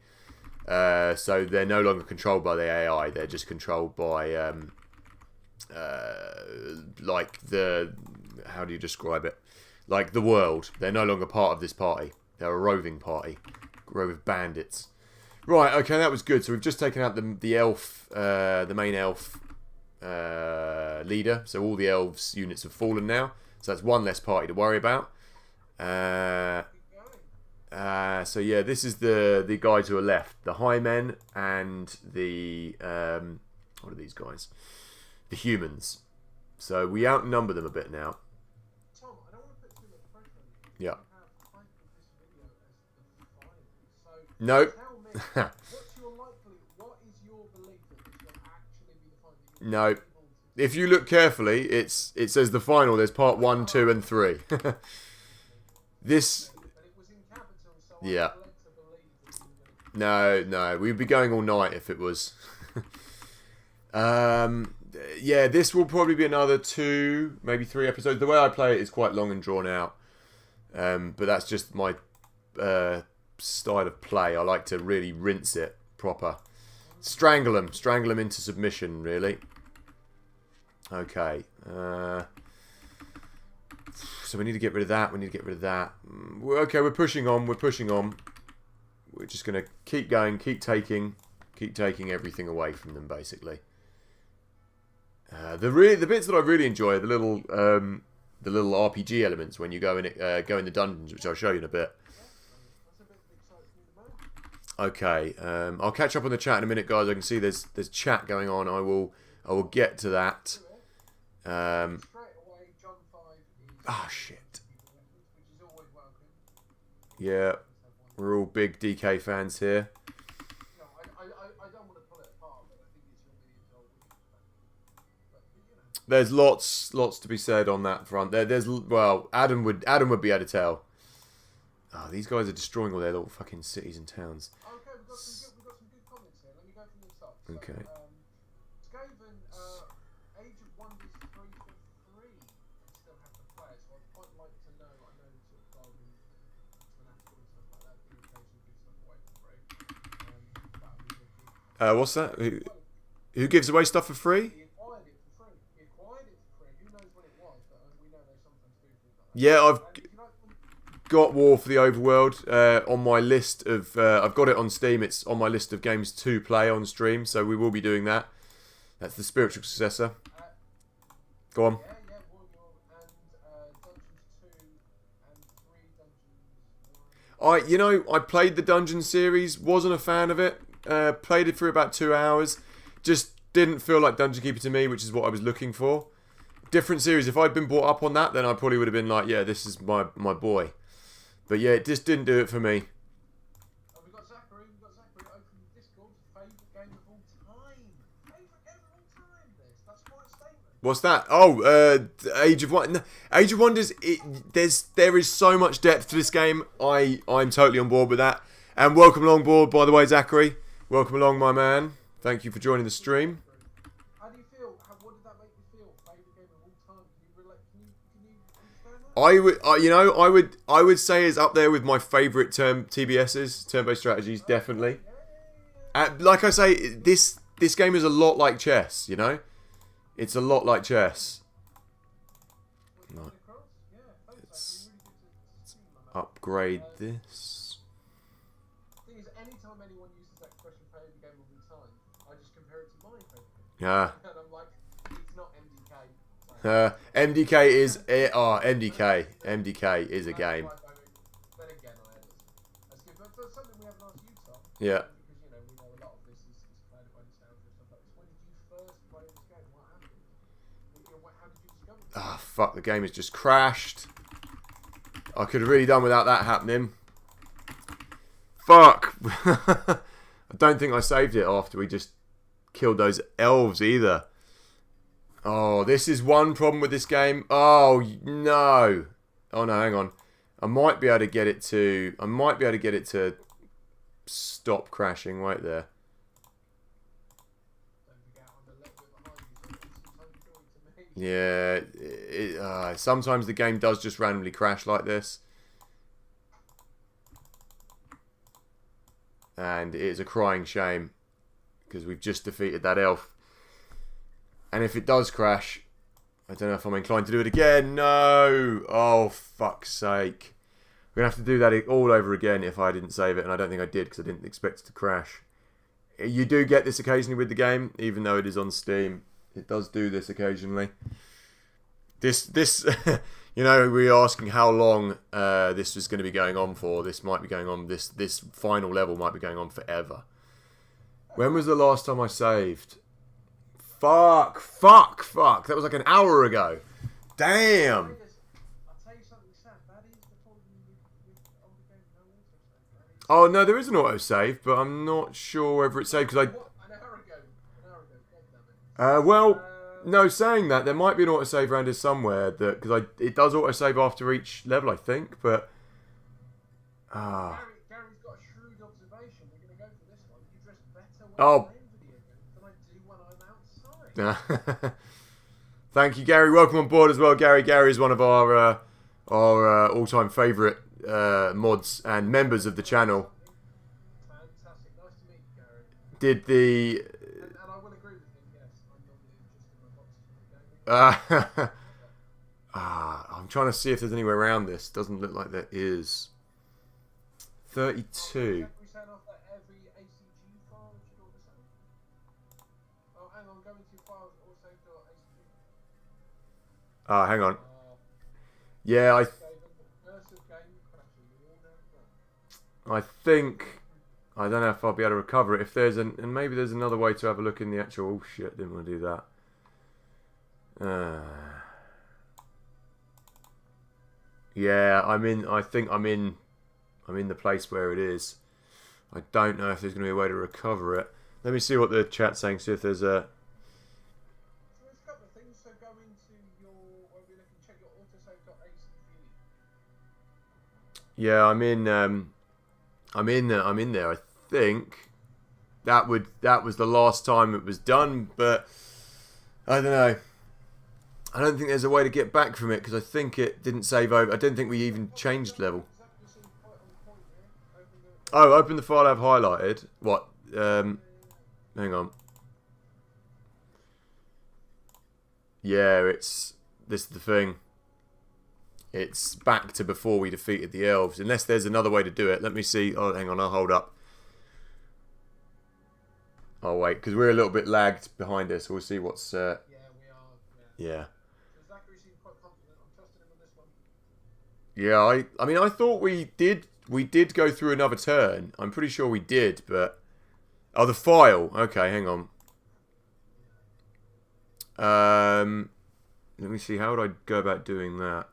So they're no longer controlled by the AI. They're just controlled by like how do you describe it? Like the world. They're no longer part of this party. They're a roving party. Roving bandits. Right, okay, that was good. So we've just taken out the elf, the main elf leader. So all the elves units have fallen now. So that's one less party to worry about. So yeah, this is the guys who are left. The high men and the what are these guys? The humans. So we outnumber them a bit now. Tom, I don't want to put too much pressure on you. Yeah. I have titled this video as Nope. Tell me, what's your likelihood? What is your belief that this will actually be the final? That you'll No. be able to- If you look carefully, it says the final. There's part 1, 2, and 3. This. But it was in capital, so Yeah. I'm led to believe that you were going to. No. We'd be going all night if it was. Yeah, this will probably be another 2, maybe 3 episodes. The way I play it is quite long and drawn out. But that's just my style of play. I like to really rinse it proper. Strangle them into submission, really. Okay. So we need to get rid of that. Okay, we're pushing on. We're just going to keep going, keep taking everything away from them, basically. The bits that I really enjoy are the little RPG elements when you go in the dungeons, which I'll show you in a bit. Okay, I'll catch up on the chat in a minute, guys. I can see there's chat going on. I will get to that. Shit. Yeah, we're all big DK fans here. No, I don't want to pull it apart, but I think it's your millions old. There's lots to be said on that front. There's Adam would be able to tell. Oh, these guys are destroying all their little fucking cities and towns. Okay, we've got some good comments here. Let me go from the top. So, Okay. Skaven, Age of Wonders 3 for free. I still have to play it, so I'd quite like to know. I know sort of Garden, Fanatical and stuff like that. Do occasionally give stuff away for free. That would be good. What's that? Who gives away stuff for free? He acquired it for free. Who knows what it was, but we know they sometimes do things like that. Yeah, I've got War for the Overworld on my list of. I've got it on Steam. It's on my list of games to play on stream, so we will be doing that. That's the spiritual successor. Go on. Yeah, Warrior and Dungeons 2 and 3 Dungeons 1. I played the Dungeon series. Wasn't a fan of it. Played it for about 2 hours. Just didn't feel like Dungeon Keeper to me, which is what I was looking for. Different series. If I'd been brought up on that, then I probably would have been like, yeah, this is my boy. But yeah, it just didn't do it for me. We've got Zachary open Discord. Favourite game of all time. Favourite game of all time, this. That's quite a statement. What's that? Oh, Age of Wonders. Age of Wonders. There is so much depth to this game. I'm totally on board with that. And welcome along board, by the way, Zachary. Welcome along, my man. Thank you for joining the stream. How do you feel? What did that make you feel? Favourite game of all time? Can you understand that? I would say is up there with my favourite TBSs, turn-based strategies, definitely. Like I say, this game is a lot like chess. It's a lot like chess. Right. Let's upgrade this. The thing is, anytime anyone uses that question, favourite game of all time, I just compare it to my favourite game. Yeah. And I'm like, it's not MDK. MDK is MDK is a game. Then again, that's good. But for something we haven't asked you, Tom. Yeah. Because we know a lot of this is played by nostalgia and stuff like this. When did you first play this game? What happened? How did you discover it? Ah, fuck! The game has just crashed. I could have really done without that happening. Fuck! I don't think I saved it after we just killed those elves either. Oh, this is one problem with this game. Oh no! Oh no, hang on. I might be able to get it to stop crashing right there. Yeah, sometimes the game does just randomly crash like this. And it is a crying shame, because we've just defeated that elf. And if it does crash, I don't know if I'm inclined to do it again. No! Oh, fuck's sake. We're going to have to do that all over again if I didn't save it, and I don't think I did, because I didn't expect it to crash. You do get this occasionally with the game, even though it is on Steam. It does do this occasionally. This we were asking how long this was going to be going on for. This might be going on, this final level might be going on forever. When was the last time I saved? Fuck. That was like an hour ago. Damn. I'll tell you something sad. That is the problem with older games no auto Oh no, there is an autosave, but I'm not sure whether it's saved because What? An hour ago. An hour ago. God damn it. well, no, saying that there might be an autosave around here somewhere that because it does autosave after each level, I think, but Gary's got a shrewd observation. We're going to go for this one. You dress better when Oh. playing video games than I do when I'm outside. Thank you, Gary. Welcome on board as well, Gary. Gary is one of our all-time favourite mods and members of the channel. Fantastic. Nice to meet you, Gary. Did the And I will agree with him, yes. I'm normally just in my boxes when gaming. I'm trying to see if there's anywhere around this. Doesn't look like there is. 32. We send off that every ACG file. Should all the same. Oh, hang on. Go into your files. Also.acg. Hang on. Yeah, I think I don't know if I'll be able to recover it. If there's and maybe there's another way to have a look in the actual. Oh shit! Didn't want to do that. Yeah, I think I'm in the place where it is. I don't know if there's going to be a way to recover it. Let me see what the chat's saying. See if there's a. So there's a couple of things. So go into your where we look and check your autosave.acg. Yeah, I'm in there. I think that was the last time it was done, but I don't know. I don't think there's a way to get back from it because I think it didn't save over. I don't think we even changed level. Oh, open the file I've highlighted. What? Hang on. Yeah, this is the thing. It's back to before we defeated the elves. Unless there's another way to do it. Let me see. Oh, hang on. I'll hold up. Oh, wait. Because we're a little bit lagged behind us. So we'll see what's... Yeah, we are. Yeah. Zachary seemed quite confident. I'm trusting him on this one. Yeah, I mean, I thought we did go through another turn. I'm pretty sure we did, but... Oh, the file. Okay, hang on. Let me see. How would I go about doing that?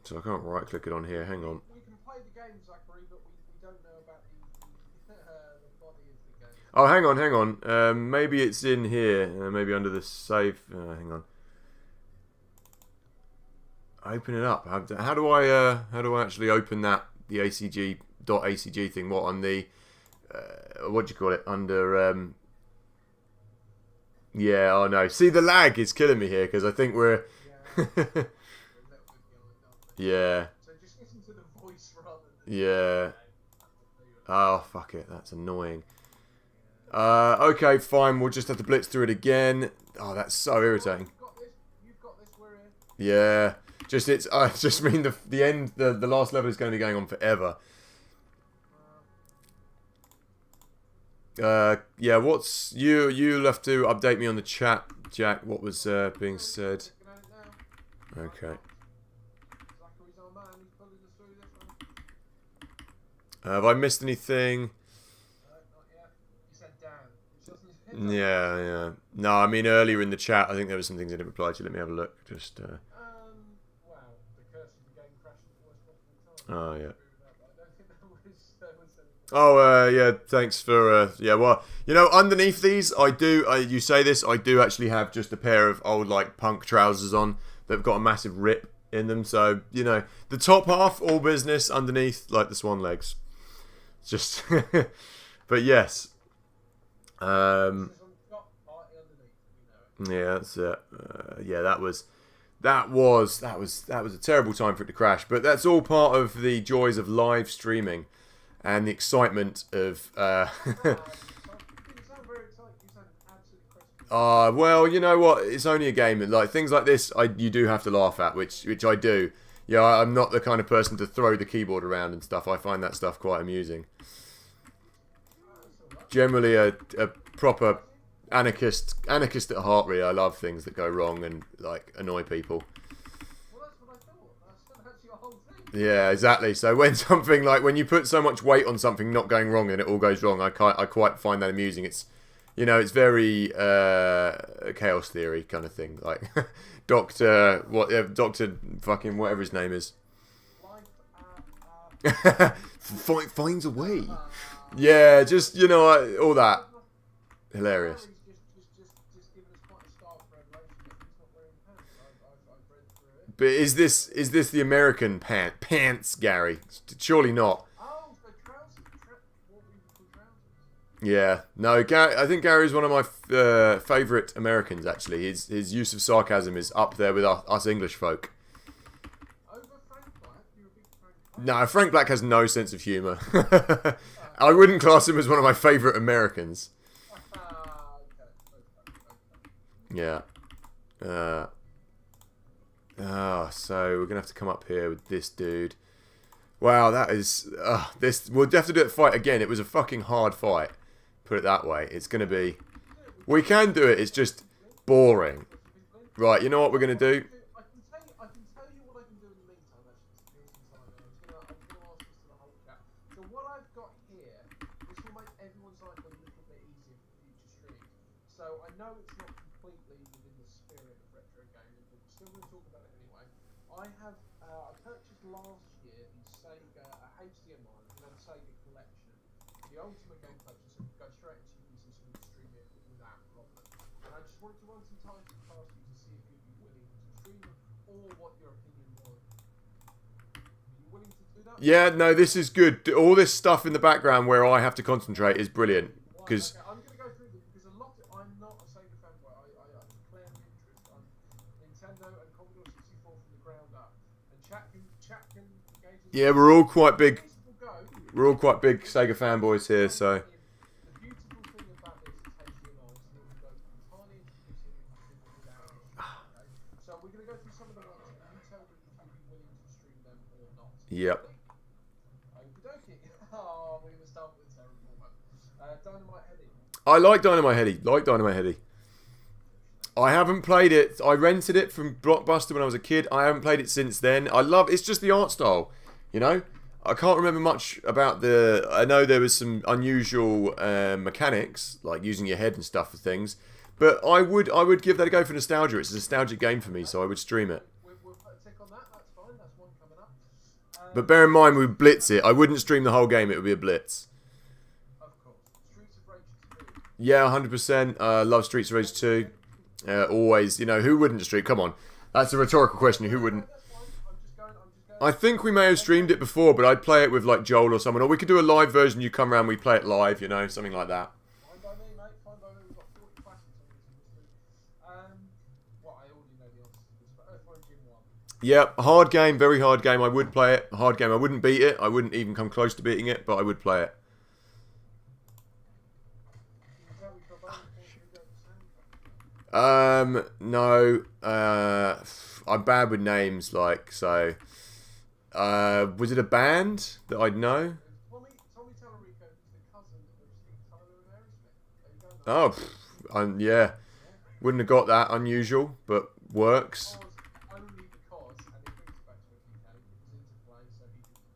So I can't right-click it on here. Hang on. We can play the game, Zachary, but we don't know about the body of the game. Oh, hang on. Maybe it's in here. Maybe under the save. Hang on. Open it up. How do I actually open that? The ACG.acg thing. What on the? What do you call it? Under. Yeah. Oh no. See, the lag is killing me here because I think we're. Yeah. So just listen to the voice rather than... Yeah. Oh, fuck it. That's annoying. Okay, fine. We'll just have to blitz through it again. Oh, that's so irritating. You've got this. We're in. Yeah. I just mean the end, the last level is going to be going on forever. Yeah, what's... You'll have to update me on the chat, Jack, what was being said. Okay. Have I missed anything? Yeah. No, I mean earlier in the chat, I think there were some things I didn't reply to. Let me have a look. Just. Wow, the curse of the game crashing at the worst possible time. Oh yeah. I don't think there was anything. Oh yeah. Thanks for yeah. Well, you know, underneath these, I do. You say this, I do actually have just a pair of old like punk trousers on that've got a massive rip in them. So you know, the top half all business, underneath like the swan legs. Just, but yes. Yeah, that's it. Yeah, that was a terrible time for it to crash. But that's all part of the joys of live streaming and the excitement of. Well, you know what? It's only a game, and like things like this, you do have to laugh at, which I do. Yeah, I'm not the kind of person to throw the keyboard around and stuff. I find that stuff quite amusing. Generally, a proper anarchist at heart. Really, I love things that go wrong and like annoy people. Well, that's what I thought. That's your whole thing. Yeah, exactly. So when you put so much weight on something not going wrong and it all goes wrong, I quite find that amusing. It's very chaos theory kind of thing. Like Doctor fucking whatever his name is. Finds a way. Yeah, just, you know, all that. Hilarious. Just giving us quite a stark revelation that he's not wearing pants. I've read through it. But is this the American pants, Gary? Surely not. Oh, so trousers. What we would call trousers. Yeah, no, I think Gary's one of my favourite Americans, actually. His use of sarcasm is up there with us English folk. Over Frank Black? You're a big Frank Black? No, Frank Black has no sense of humour. I wouldn't class him as one of my favourite Americans. Okay. Yeah. So we're going to have to come up here with this dude. Wow, that is... this. We'll have to do that fight again. It was a fucking hard fight. Put it that way. It's going to be... We can do it. It's just boring. Right, you know what we're going to do? I can tell you what I can do in the meantime, actually, to kill some time. I'm going to ask this to the whole chat. So what I've got here, this will make everyone's life a little bit easier for future streams. So I know it's not completely within the spirit of retro gaming, but we're still going to talk about it anyway. I have I purchased last year the Sega HDMI, and a Sega collection, the ultimate game collection, so you can go straight into your PC and stream it without problem. And I just wanted to run some titles past you to see if you'd be willing to stream them, or what your opinion was. Are you willing to do that? Yeah, no, this is good. All this stuff in the background where I have to concentrate is brilliant. Because... Okay, I'm going to go through them because I'm not a Sega fanboy. I declare an interest. I'm Nintendo and Commodore 64 from the ground up. And chat can engage with Yeah, we're all quite big... will go. We're all quite big Sega fanboys here, so... The beautiful thing about this is HDMI, so we'll go entirely introducing without okay? So we're going to go through some of the ones and you tell me if you'd be willing to stream them or not. Yep. Okie dokie. Oh, we were starting with a terrible one. Dynamite Heady. I like Dynamite Heady. I haven't played it. I rented it from Blockbuster when I was a kid. I haven't played it since then. It's just the art style, you know? I can't remember much about the... I know there was some unusual mechanics, like using your head and stuff for things. But I would give that a go for nostalgia. It's a nostalgic game for me, so I would stream it. We'll put a tick on that. That's fine. That's one coming up. But bear in mind, we blitz it. I wouldn't stream the whole game. It would be a blitz. Of course. Streets of Rage 2. Yeah, 100%. Love Streets of Rage 2. Always, you know, who wouldn't stream? Come on. That's a rhetorical question. Who wouldn't? That's fine. I'm just going. I think we may have streamed it before, but I'd play it with like Joel or someone. Or we could do a live version. You come around, we play it live, you know, something like that. Fine by me, mate. Fine by me. We've got 40 classics on this. What I already know the answer to this, but Earthworm Jim 1. Yeah, hard game, very hard game. I would play it. Hard game. I wouldn't beat it. I wouldn't even come close to beating it, but I would play it. Can you tell me for both? No. I'm bad with names, like, so. Was it a band that I'd know? Tommy Tallarico is the cousin of Steve Tyler and Aerosmith. There you go. Yeah. Wouldn't have got that unusual, but works. Only because, and it brings back to a few games, it was Interplay, so he did some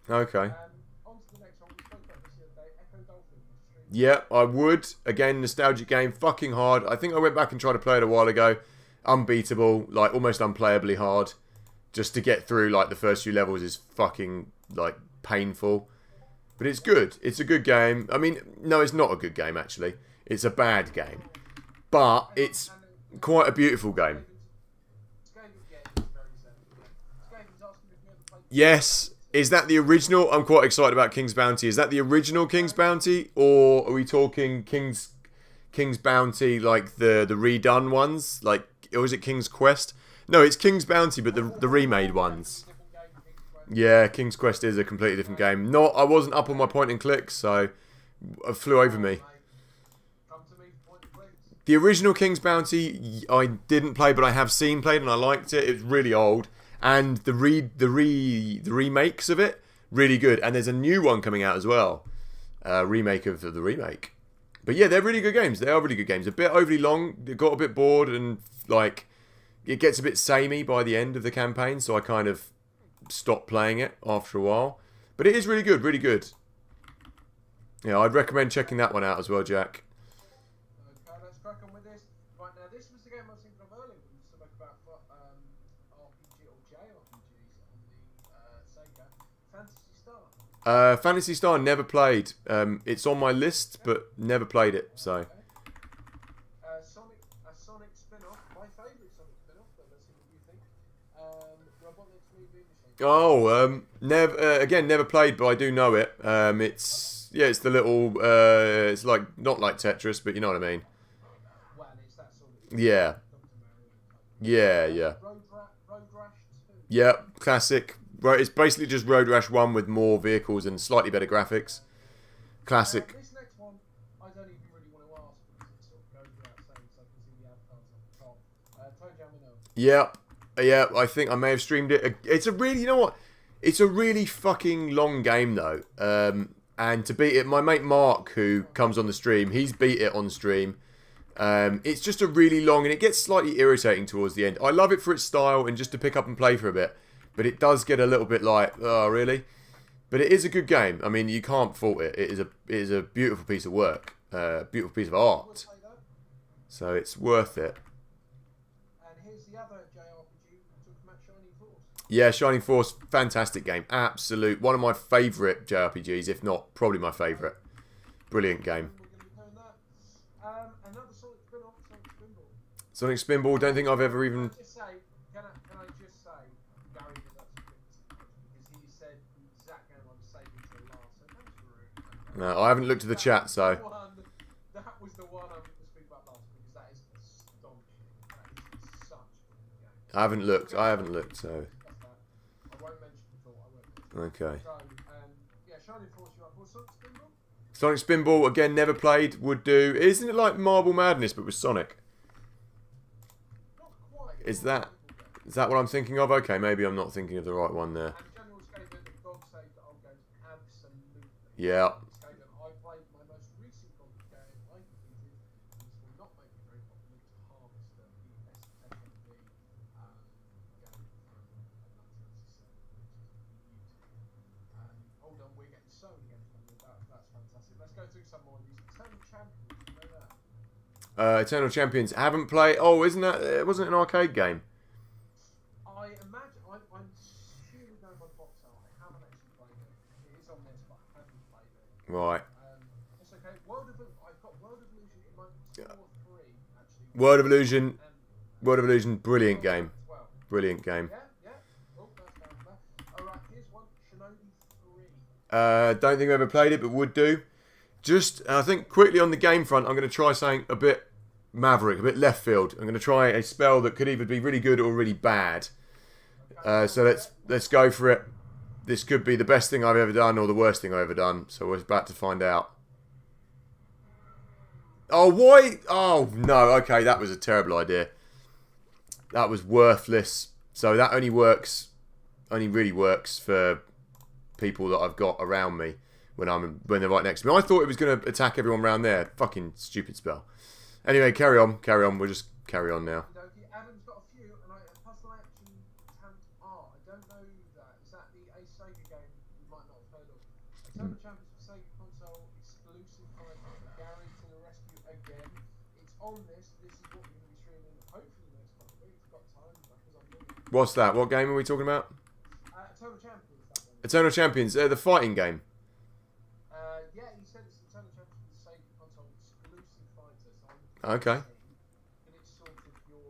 music. Okay. On to the next one. We spoke about this the other day. Echo Dolphin. Yeah, I would. Again, nostalgic game, fucking hard. I think I went back and tried to play it a while ago. Unbeatable, like almost unplayably hard. Just to get through like the first few levels is fucking like painful. But it's good. It's a good game. I mean, no, it's not a good game actually. It's a bad game. But it's quite a beautiful game. Yes. Is that the original? I'm quite excited about King's Bounty. Is that the original King's Bounty? Or are we talking King's Bounty like the redone ones? Like, or is it King's Quest? No, it's King's Bounty, but the remade ones. Yeah, King's Quest is a completely different game. I wasn't up on my point and click, so it flew over me. The original King's Bounty, I didn't play, but I have seen played, and I liked it. It's really old, and the remakes of it, really good. And there's a new one coming out as well, remake of the remake. But yeah, they're really good games. They are really good games. A bit overly long. It got a bit bored, and like it gets a bit samey by the end of the campaign, so I kind of stopped playing it after a while. But it is really good, really good. Yeah, I'd recommend checking that one out as well, Jack. Okay, let's crack on with this. Right, now this was the game I was thinking of earlier when we spoke about RPG or JRPGs on the Sega. Phantasy Star never played. It's on my list, but never played it. So. Okay. Sonic spin-off. My favourite Sonic spin-off. But let's see what you think. Robotnik's Movie Machine. Oh, again, never played, but I do know it. It's the little. It's like not like Tetris, but you know what I mean. Well, it's that sort of. Yeah. Yeah. Road Rash 2. Yeah, classic. Right, it's basically just Road Rash 1 with more vehicles and slightly better graphics. Classic. This next one, I don't even really want to ask because it sort of goes without saying, so I can see the avatars at the top. Toe Jam and Earl. Yeah, I think I may have streamed it. It's a really, you know what? It's a really fucking long game though. And to beat it, my mate Mark, who comes on the stream, he's beat it on stream. It's just a really long, and it gets slightly irritating towards the end. I love it for its style and just to pick up and play for a bit. But it does get a little bit like, oh, really? But it is a good game. I mean, you can't fault it. It is a beautiful piece of work, beautiful piece of art. So it's worth it. And here's the other JRPG talking about Shining Force. Yeah, Shining Force, fantastic game. Absolute, one of my favourite JRPGs, if not probably my favourite. Brilliant game. We're going to be doing that. Another Sonic spin-off, Sonic Spinball. Sonic Spinball, don't think I've ever even... Can I just say, Gary did that because he said Zach game I'm saving till last, so thanks for ruining that. No, I haven't looked at the chat, so... That was the one I was going to speak about last because that is astonishing. That is such a good game. I haven't looked, so... That's that. I won't mention it at all, I won't mention it. Okay. So, yeah, Shining Force, you're up for Sonic Spinball? Sonic Spinball, again, never played, would do. Isn't it like Marble Madness, but with Sonic? Not quite. Is that what I'm thinking of? Okay, maybe I'm not thinking of the right one there. And General Skaven, the dog save that I'll go absolutely. Yeah. Skaven, I played my most recent dog game I completed, and this will not make me very popular, to Harvester, the SFMB game from 1997, which is beautiful. Hold on, we're getting so many games coming about. That's fantastic. Let's go through some more of these. Eternal Champions, you know that? Eternal Champions, haven't played... Oh, isn't that... wasn't it an arcade game? I imagine, I'm assuming going by the box art, I haven't actually played it. It is on this, but I haven't played it. Right. It's okay. I've got World of Illusion in my 2 or 3, actually. World of Illusion, brilliant game. Well. Brilliant game. Yeah. Oh, that's down there. Alright, here's one. Shinobi 3. Don't think I've ever played it, but would do. Just, I think, quickly on the game front, I'm going to try something a bit maverick, a bit left field. I'm going to try a spell that could either be really good or really bad. So let's go for it. This could be the best thing I've ever done or the worst thing I've ever done. So we're about to find out. Oh, why? Oh, no. Okay, that was a terrible idea. That was worthless. So that only really works for people that I've got around me when they're right next to me. I thought it was going to attack everyone around there. Fucking stupid spell. Anyway, carry on. We'll just carry on now. Adam's got a few, and puzzle action Tant R. I don't know that. Is that the Sega game you might not have heard of? Eternal Champions for Sega console, exclusive title for Gary to the rescue again. It's on this. This is what we're going to be streaming. Hopefully the next couple of weeks. Got time because I'm doing. What's that? What game are we talking about? Eternal Champions. That one. Eternal Champions, the fighting game. Yeah, he said it's Eternal Champions for Sega console, exclusive fighter. So Okay. but it's sort of your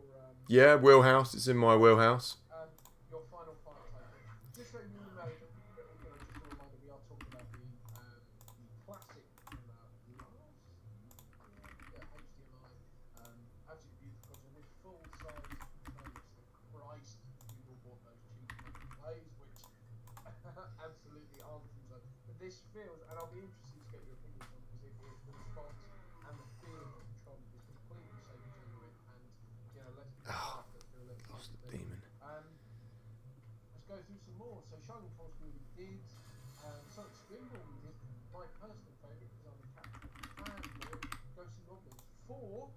Yeah, wheelhouse. It's in my wheelhouse. your final fight title. Just so you know, just a reminder, we are talking about the classic HDMI, absolutely beautiful console with full size controllers. Christ, we all bought those cheap plays, which absolutely aren't from so. But this feels, and I'll be interested to get your opinions on because the response and the feel of the controller is completely Sega genuine, and let's be honest, that feel like Lost the demon. let's go through some more. So Shining Force we did, Sonic Spinball we did. My personal favourite because I'm a Captain fanboy. Ghosts and Goblins 4. Oh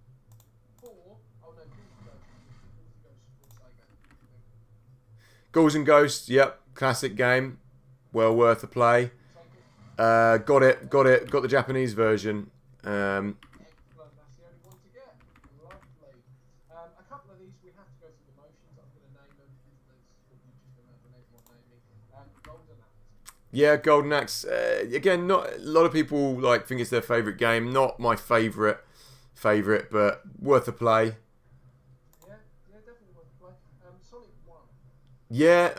no, Ghouls and Ghosts for Sega. Ghouls and Ghosts. Yep, classic game. Well worth a play. Got the Japanese version. Excellent, that's the only one to get. Lovely. A couple of these we have to go through the motions. I'm going to name them. This is what you just imagine everyone naming. Golden Axe. Yeah, Golden Axe. Again, not a lot of people like think it's their favourite game. Not my favourite, but worth a play. Yeah, definitely worth a play. Sonic 1. Yeah,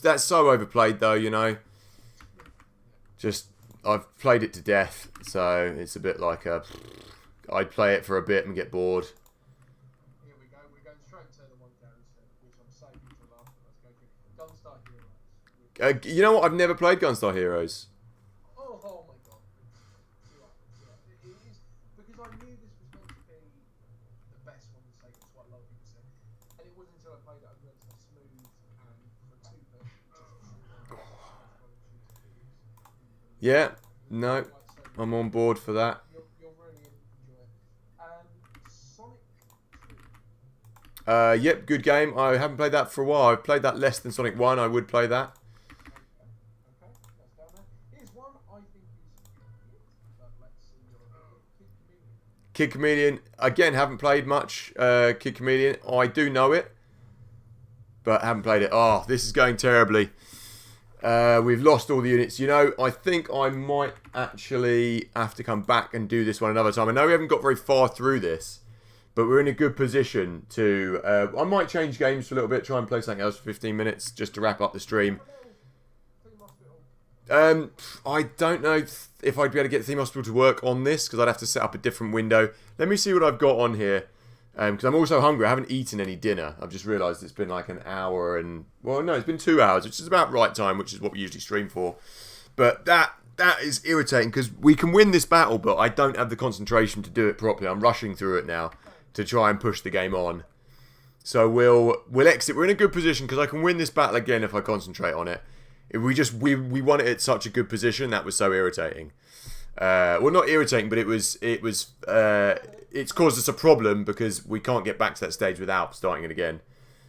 that's so overplayed though. You know, just I've played it to death, so it's a bit like I'd play it for a bit and get bored. Here we go. We're going straight to the one Gary said, which I'm saving to last. Let's go to Gunstar Heroes. You know what? I've never played Gunstar Heroes. Oh my god. It is, because I knew this was meant to be the best one to say, that's what a lot of people said. And it wasn't until I played it I realised how smooth and for a two-person Yeah, no, I'm on board for that. You'll really enjoy it. Sonic 2. Yep, good game. I haven't played that for a while. I've played that less than Sonic 1. I would play that. Okay, that's down there. Here's one I think is good, but let's see your opinion. Kid Chameleon. Kid Chameleon, again, haven't played much. Kid Chameleon, I do know it, but haven't played it. Oh, this is going terribly. We've lost all the units. You know, I think I might actually have to come back and do this one another time. I know we haven't got very far through this, but we're in a good position to... I might change games for a little bit, try and play something else for 15 minutes just to wrap up the stream. I don't know if I'd be able to get Theme Hospital to work on this, because I'd have to set up a different window. Let me see what I've got on here. Because I'm also hungry. I haven't eaten any dinner. I've just realised it's been like an hour and... Well, no, it's been 2 hours, which is about right time, which is what we usually stream for. But that is irritating, because we can win this battle, but I don't have the concentration to do it properly. I'm rushing through it now to try and push the game on. So we'll exit. We're in a good position, because I can win this battle again if I concentrate on it. If we won it at such a good position, that was so irritating. Well, not irritating, but it's caused us a problem because we can't get back to that stage without starting it again.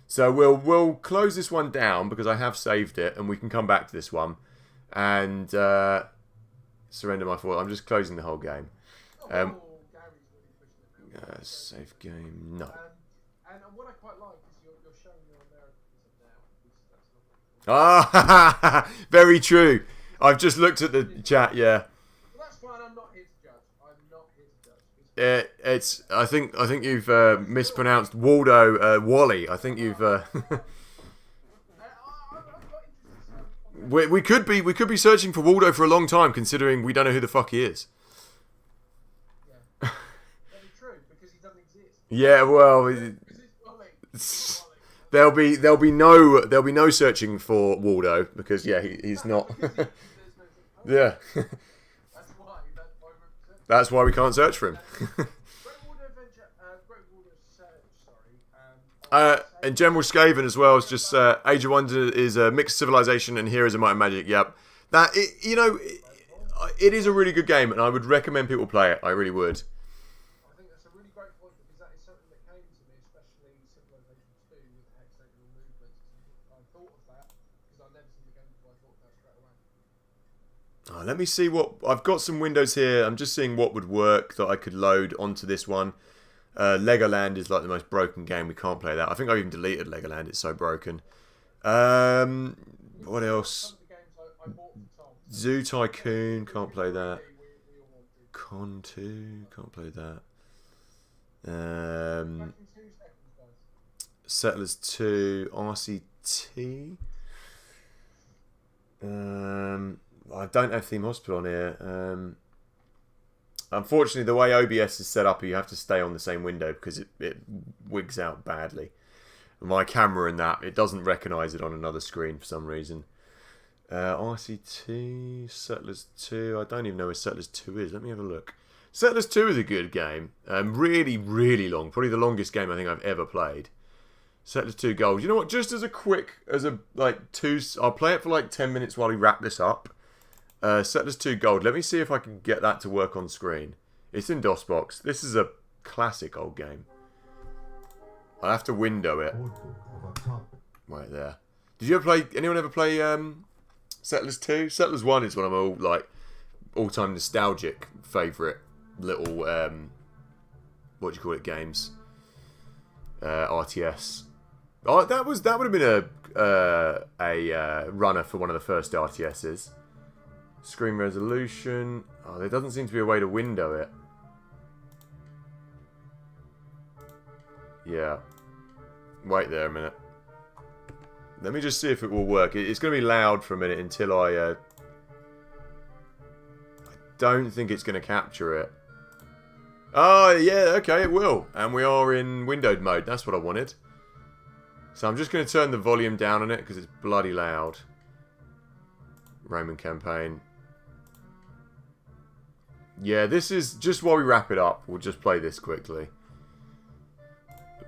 So we'll close this one down because I have saved it, and we can come back to this one and surrender my fort. I'm just closing the whole game. Gary's really pushing it now. Save game. No. And what I quite like is you're showing your Americanism now. That's not Very true. I've just looked at the chat. Yeah. Well, that's fine. I'm not here to judge. I'm not here to judge. It's. I think you've mispronounced Waldo. Wally. I think you've. We could be searching for Waldo for a long time, considering we don't know who the fuck he is. Yeah. That'd be true because he doesn't exist. Yeah. Well. There'll be no searching for Waldo because he's not. Yeah. That's why we can't search for him. And General Skaven as well is just Age of Wonder is a mixed civilization and Heroes of Might and Magic. Yep, it is a really good game and I would recommend people play it. I really would. I think that's a really great point because that is something that came to me, especially Civilization 2 with hexagonal movements. I thought of that because I've never seen the game before. I thought of that straight away. Let me see what I've got. Some windows here. I'm just seeing what would work that I could load onto this one. Legoland is like the most broken game. We can't play that. I think I've even deleted Legoland. It's so broken. What else? Zoo Tycoon. Can't play that. Con 2. Can't play that. Settlers 2. RCT. I don't have Theme Hospital on here. Unfortunately, the way OBS is set up, you have to stay on the same window because it wigs out badly. My camera and that, it doesn't recognise it on another screen for some reason. RCT, Settlers 2. I don't even know where Settlers 2 is. Let me have a look. Settlers 2 is a good game. Really, really long. Probably the longest game I think I've ever played. Settlers 2 Gold. You know what? Just as a quick, I'll play it for like 10 minutes while we wrap this up. Settlers 2 Gold. Let me see if I can get that to work on screen. It's in DOSBox. This is a classic old game. I'll have to window it. Right there. Did you ever play? Anyone ever play Settlers 2? Settlers 1 is one of my all-time nostalgic favourite little what do you call it games? RTS. Oh, that would have been a runner for one of the first RTSs. Screen resolution. Oh, there doesn't seem to be a way to window it. Yeah. Wait there a minute. Let me just see if it will work. It's going to be loud for a minute until I don't think it's going to capture it. Oh, yeah, okay, it will. And we are in windowed mode. That's what I wanted. So I'm just going to turn the volume down on it because it's bloody loud. Roman campaign. Yeah, this is just while we wrap it up. We'll just play this quickly.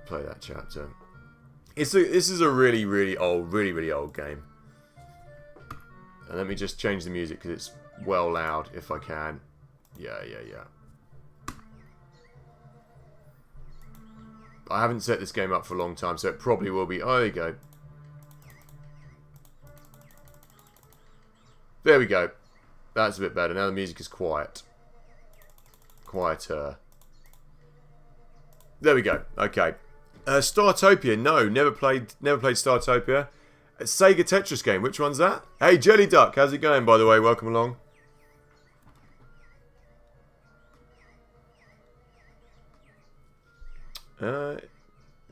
Play that chapter. This is a really, really old game. And let me just change the music because it's well loud if I can. Yeah. I haven't set this game up for a long time, so it probably will be. Oh, there you go. There we go. That's a bit better. Now the music is quiet. Quieter. There we go. Okay. Startopia. No, never played Startopia. A Sega Tetris game. Which one's that? Hey, Jelly Duck. How's it going, by the way? Welcome along.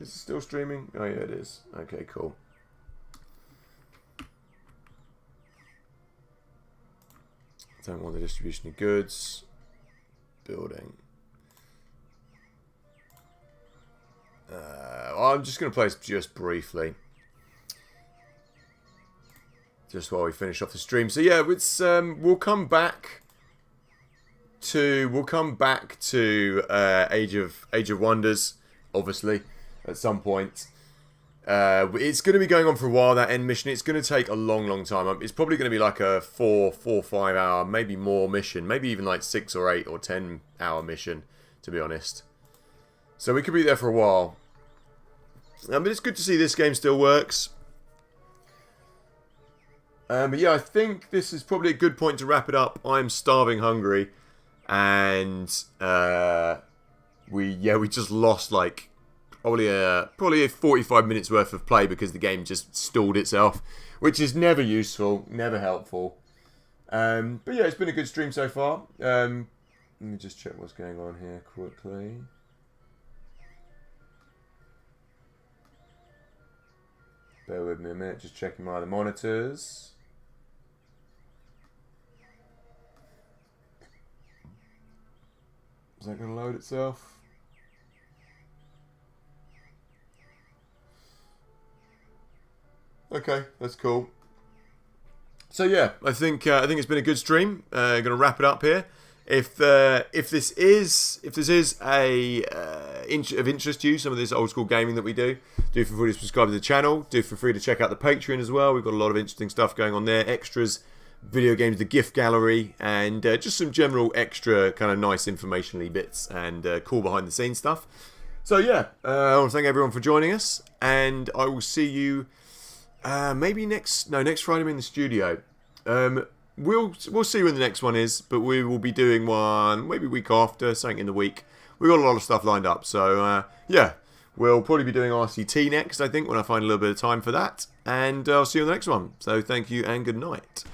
Is it still streaming? Oh, yeah, it is. Okay, cool. Don't want the distribution of goods. Building. I'm just going to play this just briefly. Just while we finish off the stream. So yeah, it's we'll come back to Age of Wonders, obviously, at some point. It's going to be going on for a while, that end mission. It's going to take a long time. It's probably going to be like a 4-5 hour, maybe more mission. Maybe even like 6 or 8 or 10 hour mission, to be honest. So we could be there for a while. But it's good to see this game still works. But yeah, I think this is probably a good point to wrap it up. I'm starving hungry. And we just lost like probably a 45 minutes worth of play because the game just stalled itself, which is never useful, never helpful. But yeah, it's been a good stream so far. Let me just check what's going on here quickly. Bear with me a minute, just checking my other monitors. Is that going to load itself? Okay, that's cool. So yeah, I think it's been a good stream. Going to wrap it up here. If this is of interest to you, some of this old school gaming that we do feel free to subscribe to the channel. Do feel free to check out the Patreon as well. We've got a lot of interesting stuff going on there. Extras, video games, the gift gallery, and just some general extra kind of nice informationally bits and cool behind the scenes stuff. So yeah, I want to thank everyone for joining us, and I will see you maybe next Friday I'm in the studio. We'll see when the next one is, but we will be doing one maybe a week after, something in the week. We've got a lot of stuff lined up, so yeah, we'll probably be doing RCT next, I think, when I find a little bit of time for that, and I'll see you on the next one. So thank you and good night.